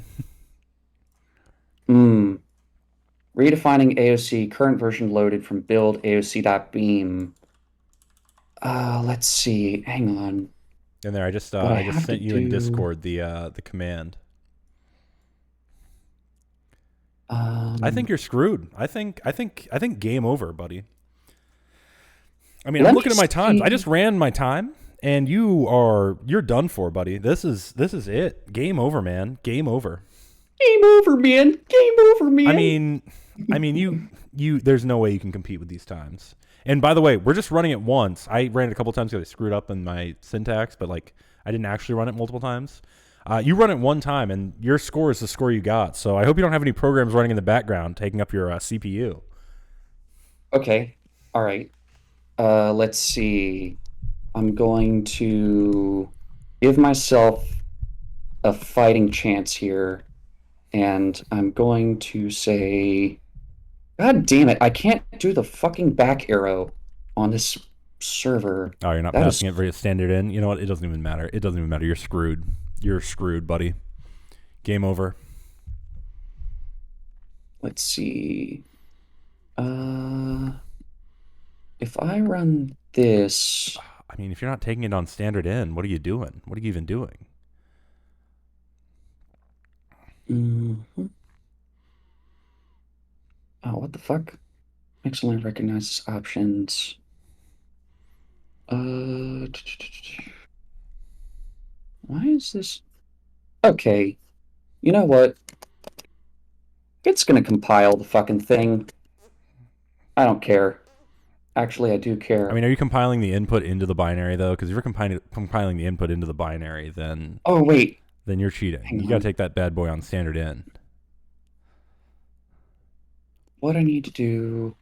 Speaker 2: Redefining AOC, current version loaded from build AOC.beam. Let's see. Hang on.
Speaker 1: In there, I just
Speaker 2: have
Speaker 1: sent
Speaker 2: to
Speaker 1: you in
Speaker 2: do-
Speaker 1: Discord the command.
Speaker 2: Um,
Speaker 1: I think you're screwed. I think game over, buddy. I mean,
Speaker 2: Let
Speaker 1: I'm
Speaker 2: me
Speaker 1: looking at my times. I
Speaker 2: see.
Speaker 1: just ran my time, and you're done for, buddy. This is it. Game over, man. Game over.
Speaker 2: Game over, man. Game over, man.
Speaker 1: I mean, you. There's no way you can compete with these times. And by the way, we're just running it once. I ran it a couple times because I screwed up in my syntax, but like I didn't actually run it multiple times. You run it one time, and your score is the score you got. So I hope you don't have any programs running in the background taking up your CPU.
Speaker 2: Okay. All right. Let's see. I'm going to give myself a fighting chance here, and I'm going to say, God damn it, I can't do the fucking back arrow on this server.
Speaker 1: Oh, you're not
Speaker 2: That
Speaker 1: passing
Speaker 2: is-
Speaker 1: it for standard in? You know what? It doesn't even matter. It doesn't even matter. You're screwed. You're screwed, buddy. Game over.
Speaker 2: Let's see. If I run this,
Speaker 1: I mean, if you're not taking it on standard in, what are you doing? What are you even doing?
Speaker 2: mhm. Oh, what the fuck? Excellent recognizes options. Why is this? Okay, you know what? It's gonna compile the fucking thing. I don't care. Actually, I do care.
Speaker 1: I mean, are you compiling the input into the binary though? Because if you're compiling the input into the binary, then
Speaker 2: Oh, wait.
Speaker 1: you're cheating.
Speaker 2: Hang
Speaker 1: You got
Speaker 2: on.
Speaker 1: to take that bad boy on standard in.
Speaker 2: What I need to do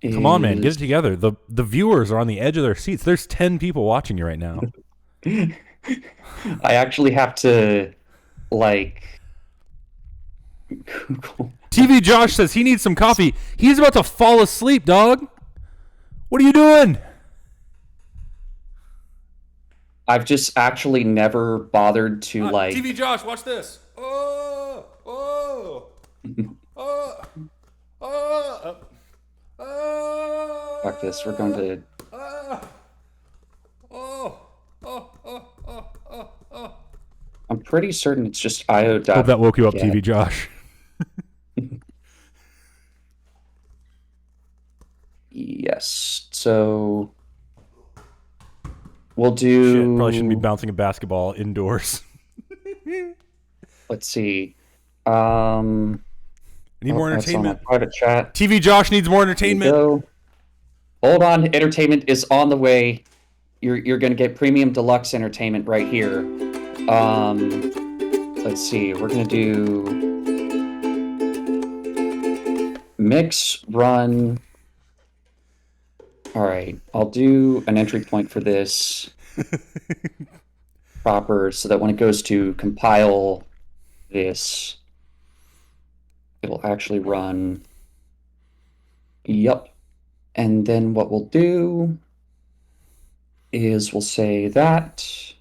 Speaker 2: is...
Speaker 1: Come on, man, get it together. The viewers are on the edge of their seats. There's 10 people watching you right now.
Speaker 2: I actually have to, like, Google.
Speaker 1: TV Josh says he needs some coffee. He's about to fall asleep, dog. What are you doing?
Speaker 2: I've just actually never bothered to, like...
Speaker 1: TV Josh, watch this. Oh, oh, oh, oh, oh.
Speaker 2: Fuck this, we're going to... I'm pretty certain it's just IO.
Speaker 1: Hope that woke you up,
Speaker 2: get.
Speaker 1: TV Josh.
Speaker 2: Yes, so... We'll do...
Speaker 1: Shit, probably shouldn't be bouncing a basketball indoors.
Speaker 2: Let's see.
Speaker 1: Need more
Speaker 2: That's on my
Speaker 1: entertainment.
Speaker 2: private chat.
Speaker 1: TV Josh needs more
Speaker 2: Here we
Speaker 1: entertainment.
Speaker 2: go. Hold on, entertainment is on the way. You're gonna get premium deluxe entertainment right here. Let's see. We're gonna do mix run. All right, I'll do an entry point for this proper, so that when it goes to compile this, it'll actually run. Yup. And then what we'll do is we'll say that.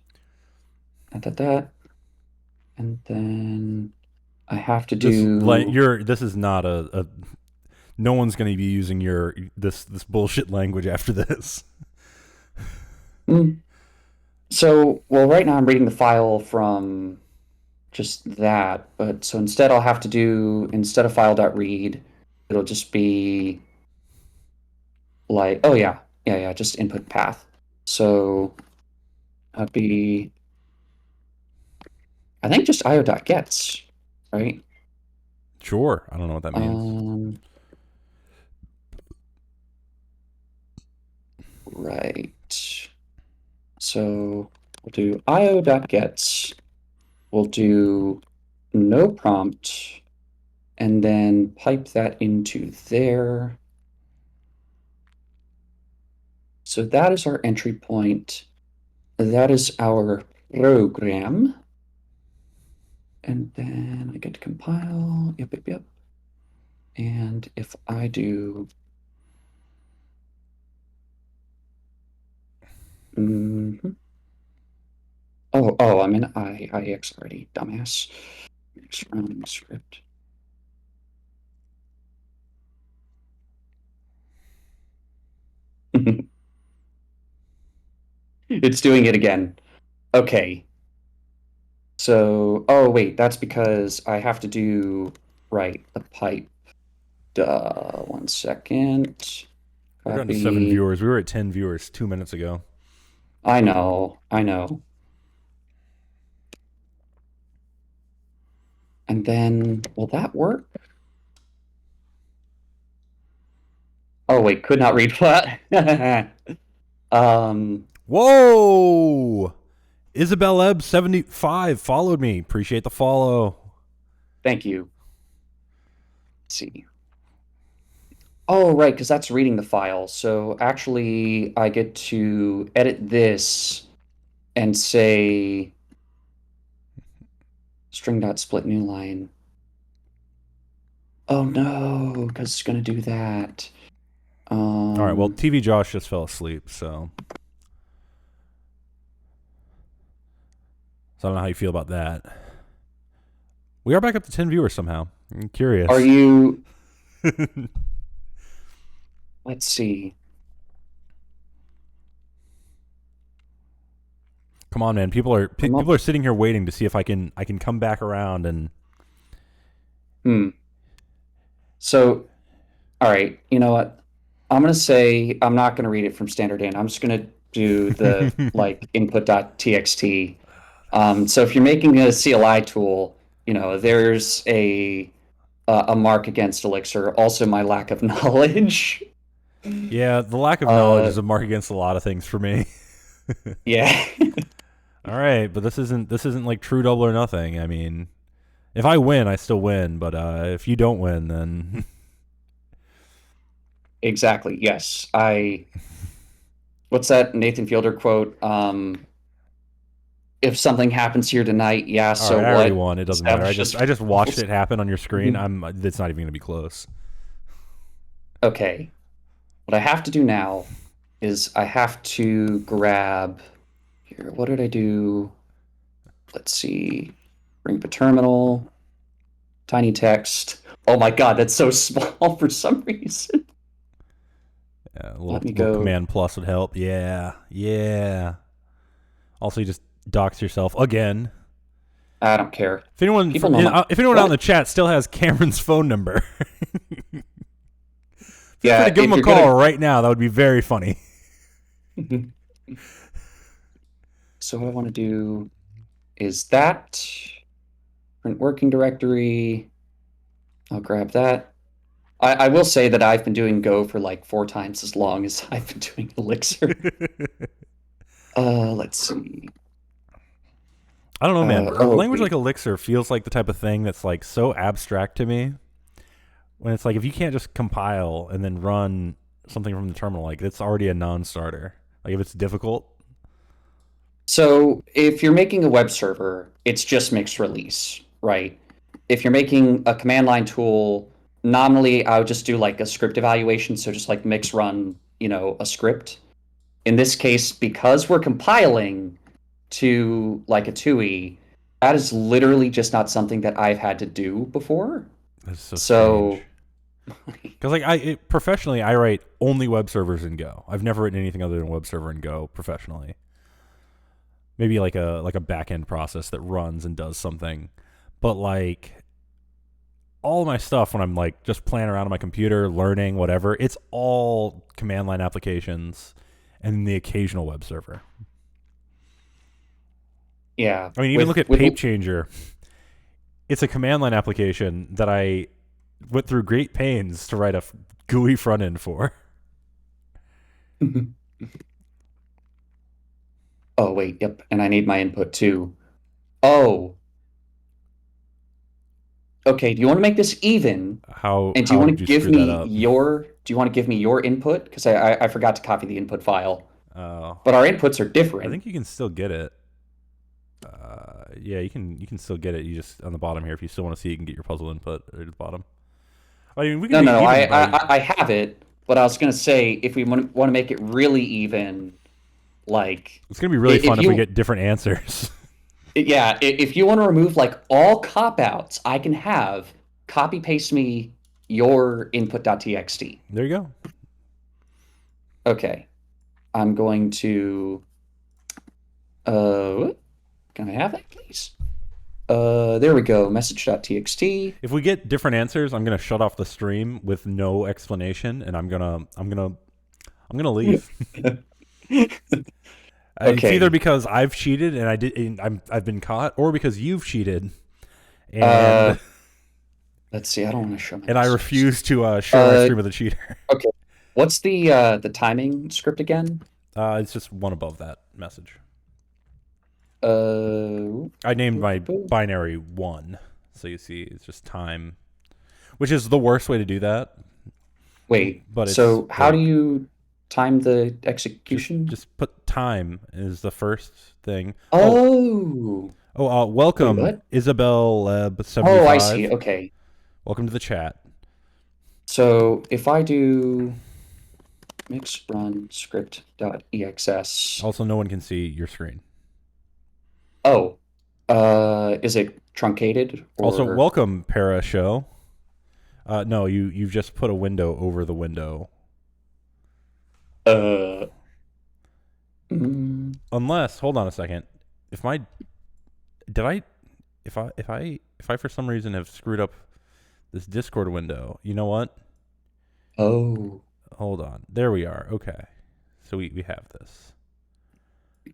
Speaker 2: And then I have to
Speaker 1: This
Speaker 2: do.
Speaker 1: this is not a no one's going to be using your this bullshit language after this.
Speaker 2: Mm. So, well, right now I'm reading the file from just that, but so instead I'll have to do, instead of file.read, it'll just be like, oh yeah, just input path. So that'd be, I think just io.gets, right?
Speaker 1: Sure, I don't know what that means.
Speaker 2: Right. So we'll do io.gets. We'll do no prompt and then pipe that into there. So that is our entry point. That is our program. And then I get to compile. Yep. And if I do I'm in IEX already, dumbass. Mix running script. It's doing it again. Okay. So, oh wait, that's because I have to do right the pipe. Duh, 1 second.
Speaker 1: We're down to 7
Speaker 2: Copy.
Speaker 1: viewers. We were at 10 viewers 2 minutes ago.
Speaker 2: I know. And then, will that work? Oh wait, could not read flat.
Speaker 1: Whoa! Isabel Ebb 75 followed me. Appreciate the follow.
Speaker 2: Thank you. Let's see. Oh, right, because that's reading the file. So actually, I get to edit this and say string.split new line. Oh no, because it's going to do that.
Speaker 1: All right, well, TV Josh just fell asleep, so I don't know how you feel about that. We are back up to 10 viewers somehow. I'm curious.
Speaker 2: Are you... Let's see.
Speaker 1: Come on, man. People are sitting here waiting to see if I can come back around and.
Speaker 2: So, all right. You know what? I'm gonna say I'm not gonna read it from standard in. I'm just gonna do the like input.txt. So if you're making a CLI tool, there's a mark against Elixir. Also, my lack of knowledge.
Speaker 1: Yeah, the lack of knowledge is a mark against a lot of things for me.
Speaker 2: Yeah.
Speaker 1: All right, but this isn't like true double or nothing. I mean, if I win, I still win. But if you don't win, then
Speaker 2: exactly. Yes. What's that Nathan Fielder quote? If something happens here tonight, yeah. So
Speaker 1: right, I
Speaker 2: what?
Speaker 1: already won. It doesn't matter. I just watched it happen on your screen. It's not even going to be close.
Speaker 2: Okay. What I have to do now is I have to grab here. What did I do? Let's see. Bring up a terminal. Tiny text. Oh my god, that's so small for some reason.
Speaker 1: Yeah, a little command plus would help. Yeah. Also, you just dox yourself again.
Speaker 2: I don't care.
Speaker 1: If anyone out in the chat still has Cameron's phone number, feel free to give him a call right now. That would be very funny.
Speaker 2: So what I want to do is that print working directory. I'll grab that. I will say that I've been doing Go for like 4 times as long as I've been doing Elixir. Let's see.
Speaker 1: I don't know, man. A language like Elixir feels like the type of thing that's like so abstract to me. When it's like if you can't just compile and then run something from the terminal, like it's already a non-starter. Like if it's difficult.
Speaker 2: So if you're making a web server, it's just mixed release, right? If you're making a command line tool, nominally I would just do like a script evaluation, so just like mix run, a script. In this case, because we're compiling to like a TUI, That is literally just not something that I've had to do before.
Speaker 1: That's so
Speaker 2: So,
Speaker 1: strange. Because professionally, I write only web servers in Go. I've never written anything other than web server in Go professionally. Maybe like a back end process that runs and does something, but like all of my stuff when I'm like just playing around on my computer, learning whatever, it's all command line applications and the occasional web server.
Speaker 2: yeah.
Speaker 1: I mean, even look at Pape Changer. It's a command line application that I went through great pains to write a GUI front end for.
Speaker 2: Oh, wait, yep. And I need my input too. Oh. Okay, do you want to make this even?
Speaker 1: How
Speaker 2: And do you want
Speaker 1: did
Speaker 2: to
Speaker 1: you
Speaker 2: give
Speaker 1: screw that
Speaker 2: me
Speaker 1: up?
Speaker 2: your input? Because I forgot to copy the input file.
Speaker 1: Oh,
Speaker 2: But our inputs are
Speaker 1: I
Speaker 2: different.
Speaker 1: think you can still get it. Yeah, you can still get it. You just on the bottom here, if you still want to see, you can get your puzzle input at the bottom. I mean, we can
Speaker 2: No,
Speaker 1: do
Speaker 2: no,
Speaker 1: even by-
Speaker 2: I have it, but I was gonna say if we want to make it really even, like
Speaker 1: It's gonna be really fun if we
Speaker 2: you,
Speaker 1: get different answers.
Speaker 2: yeah, if you want to remove like all cop outs, I can have copy paste me your input.txt.
Speaker 1: There you go.
Speaker 2: Okay, I'm going to. Can I have that, please? There we go. Message.txt.
Speaker 1: If we get different answers, I'm gonna shut off the stream with no explanation, and I'm gonna leave. It's
Speaker 2: Okay.
Speaker 1: either because I've cheated and I've been caught, or because you've cheated, and
Speaker 2: Let's see. I don't want to show my
Speaker 1: and I
Speaker 2: messages.
Speaker 1: refuse to share my stream with a cheater.
Speaker 2: Okay. What's the timing script again?
Speaker 1: It's just one above that message.
Speaker 2: Uh,
Speaker 1: I named my binary 1, so you see it's just time, which is the worst way to do that.
Speaker 2: wait.
Speaker 1: But
Speaker 2: So how do
Speaker 1: like-
Speaker 2: you time the execution?
Speaker 1: Just put time is the first thing.
Speaker 2: Oh.
Speaker 1: Welcome,
Speaker 2: Wait, what?
Speaker 1: Isabel Leb 75.
Speaker 2: Oh, I see. Okay.
Speaker 1: Welcome to the chat.
Speaker 2: So if I do mix run script.exs.
Speaker 1: Also, no one can see your screen.
Speaker 2: Oh. Is it truncated? Or...
Speaker 1: Also, welcome, Para Show. No, you've just put a window over the window. Unless, hold on a second. If I for some reason have screwed up this Discord window, you know what?
Speaker 2: Oh.
Speaker 1: Hold on. There we are. Okay. So we have this.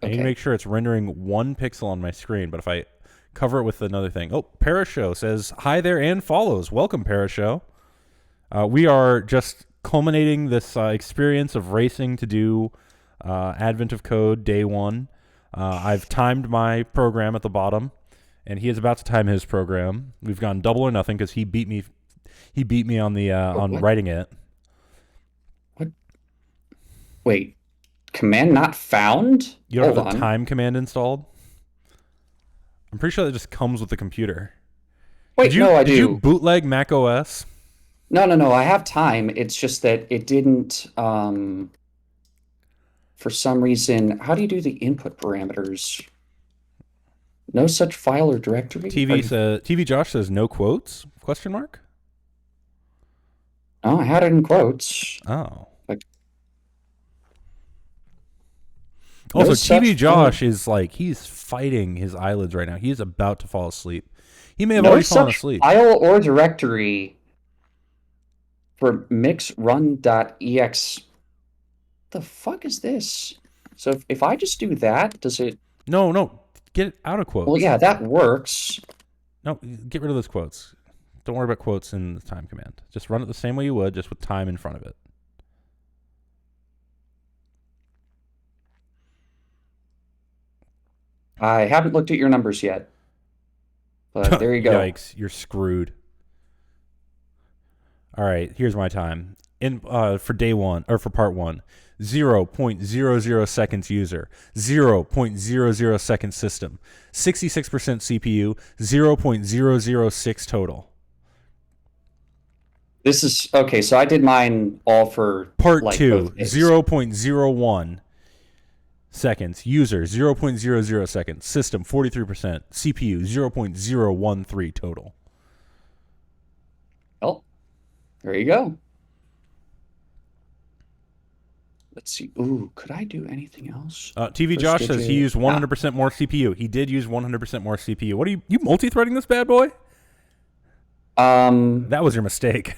Speaker 1: I need to
Speaker 2: Okay.
Speaker 1: make sure it's rendering 1 pixel on my screen, but if I cover it with another thing. Oh, Parashow says, hi there and follows. Welcome, Parashow. We are just culminating this experience of racing to do Advent of Code Day 1. I've timed my program at the bottom, and he is about to time his program. We've gone double or nothing because he beat me. He beat me on the on
Speaker 2: what?
Speaker 1: writing it.
Speaker 2: What? Wait. Command not found?
Speaker 1: You don't
Speaker 2: Hold
Speaker 1: have the
Speaker 2: on.
Speaker 1: time command installed? I'm pretty sure that just comes with the computer.
Speaker 2: Wait, no, I do.
Speaker 1: Did you bootleg Mac OS?
Speaker 2: No. I have time. It's just that it didn't. For some reason, how do you do the input parameters? No such file or directory.
Speaker 1: TV Josh says no quotes? Question mark.
Speaker 2: Oh, I had it in quotes.
Speaker 1: Oh.
Speaker 2: Like-
Speaker 1: Also,
Speaker 2: No
Speaker 1: TV
Speaker 2: such
Speaker 1: Josh is like he's fighting his eyelids right now. He is about to fall asleep. He may have
Speaker 2: No
Speaker 1: already fallen
Speaker 2: such
Speaker 1: asleep.
Speaker 2: file or directory for mixrun.ex. The fuck is this? So if I just do that, does it?
Speaker 1: No. Get it out of quotes.
Speaker 2: Well, yeah, that works.
Speaker 1: No, get rid of those quotes. Don't worry about quotes in the time command. Just run it the same way you would, just with time in front of it.
Speaker 2: I haven't looked at your numbers yet. But there you go.
Speaker 1: Yikes, you're screwed. All right, here's my time. For day 1 or for part 1, 0.00 seconds user, 0.00 seconds system, 66% CPU, 0.006 total.
Speaker 2: This is okay, so I did mine all for
Speaker 1: Part
Speaker 2: like
Speaker 1: 2,
Speaker 2: both days.
Speaker 1: 0.01, seconds. User 0.00 seconds. System 43%. CPU 0.013 total.
Speaker 2: Well, there you go. Let's see. Ooh, could I do anything else?
Speaker 1: TV
Speaker 2: First
Speaker 1: Josh says he
Speaker 2: digit.
Speaker 1: used 100% more CPU. He did use 100% more CPU. What are you multi-threading this bad boy? That was your mistake.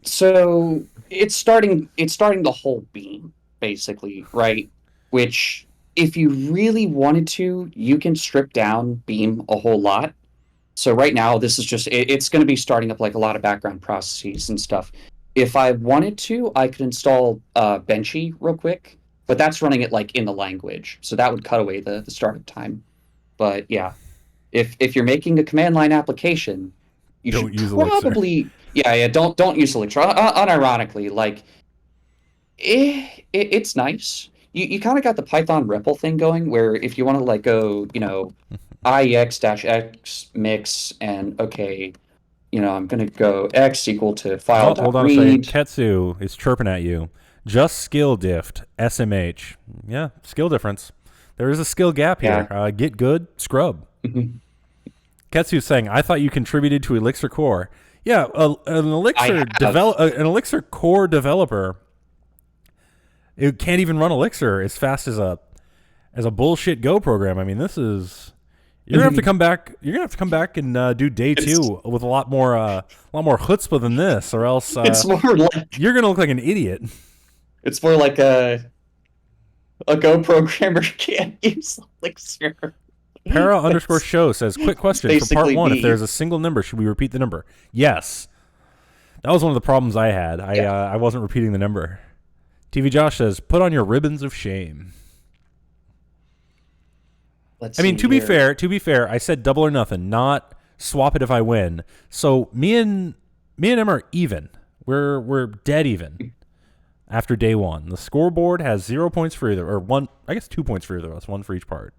Speaker 2: So it's starting the whole beam, basically, right? Which, if you really wanted to, you can strip down beam a whole lot. So right now, this is just it's going to be starting up like a lot of background processes and stuff. If I wanted to, I could install Benchy real quick, but that's running it like in the language, so that would cut away the startup time. But yeah, if you're making a command line application, you
Speaker 1: Don't
Speaker 2: should
Speaker 1: use Elixir.
Speaker 2: probably don't use Elixir. Unironically, like it's nice. You kind of got the Python REPL thing going, where if you want to like go, IEX-X mix and okay, I'm gonna go X equal to file
Speaker 1: Hold
Speaker 2: dot
Speaker 1: on a second.
Speaker 2: read.
Speaker 1: Ketsu is chirping at you. Just skill diffed. SMH. Yeah, skill difference. There is a skill gap here. Get good, scrub. Ketsu's saying, I thought you contributed to Elixir Core. Yeah, an Elixir Core developer, it can't even run Elixir as fast as a bullshit Go program. I mean, this is you're gonna have to come back. You're gonna have to come back and do day 2 with a lot more chutzpah than this, or else
Speaker 2: It's more like
Speaker 1: you're gonna look like an idiot.
Speaker 2: it's more like a Go programmer can't use Elixir.
Speaker 1: Para_show says, quick question for part 1. If there's a single number, should we repeat the number? Yes. That was one of the problems I had. I wasn't repeating the number. TV Josh says, put on your ribbons of shame. To be fair, I said double or nothing, not swap it if I win. So me and him are even. We're dead even after day 1. The scoreboard has 0 points for either, or 1, I guess 2 points for either of us, 1 for each part.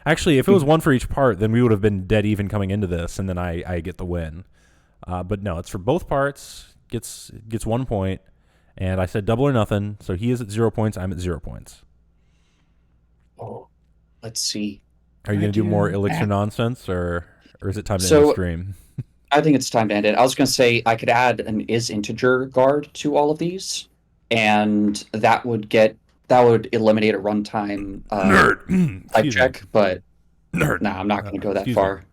Speaker 1: Actually, if it was 1 for each part, then we would have been dead even coming into this, and then I get the win. But no, it's for both parts. Gets 1 point, and I said double or nothing. So he is at 0 points. I'm at 0 points.
Speaker 2: Oh, let's see.
Speaker 1: Are you going to do more Elixir nonsense, or is it time to end the stream?
Speaker 2: I think it's time to end it. I was going to say I could add an isInteger guard to all of these, and that would eliminate a runtime type check, but I'm not going to go that far.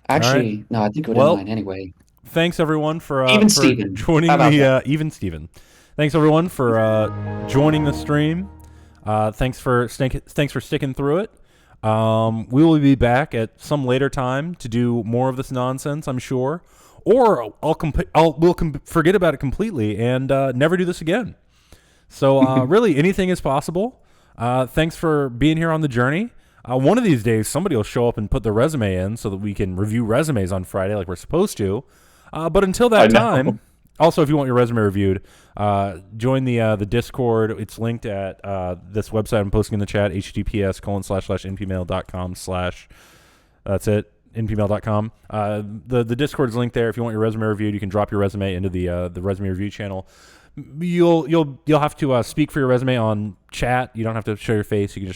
Speaker 2: Actually,
Speaker 1: right.
Speaker 2: No, I think it would inline anyway.
Speaker 1: Thanks everyone for
Speaker 2: Steven.
Speaker 1: Joining the even Steven. Thanks everyone for joining the stream. Thanks for sticking through it. We will be back at some later time to do more of this nonsense, I'm sure, or we'll forget about it completely and never do this again. So really, anything is possible. Thanks for being here on the journey. One of these days, somebody will show up and put their resume in so that we can review resumes on Friday like we're supposed to. But until that time, also, if you want your resume reviewed, join the Discord. It's linked at this website I'm posting in the chat, https://npmail.com/ that's it, npmail.com. The Discord is linked there. If you want your resume reviewed, you can drop your resume into the resume review channel. You'll have to speak for your resume on chat. You don't have to show your face. You can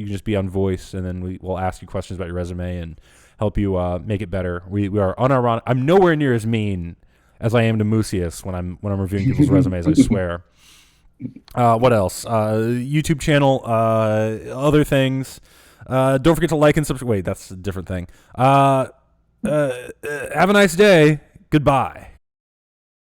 Speaker 1: just be on voice, and then we'll ask you questions about your resume and help you make it better. We are unironic. I'm nowhere near as mean as I am to Mooseius when I'm reviewing people's resumes, I swear. What else? YouTube channel, other things. Don't forget to like and subscribe. Wait, that's a different thing. Have a nice day. Goodbye.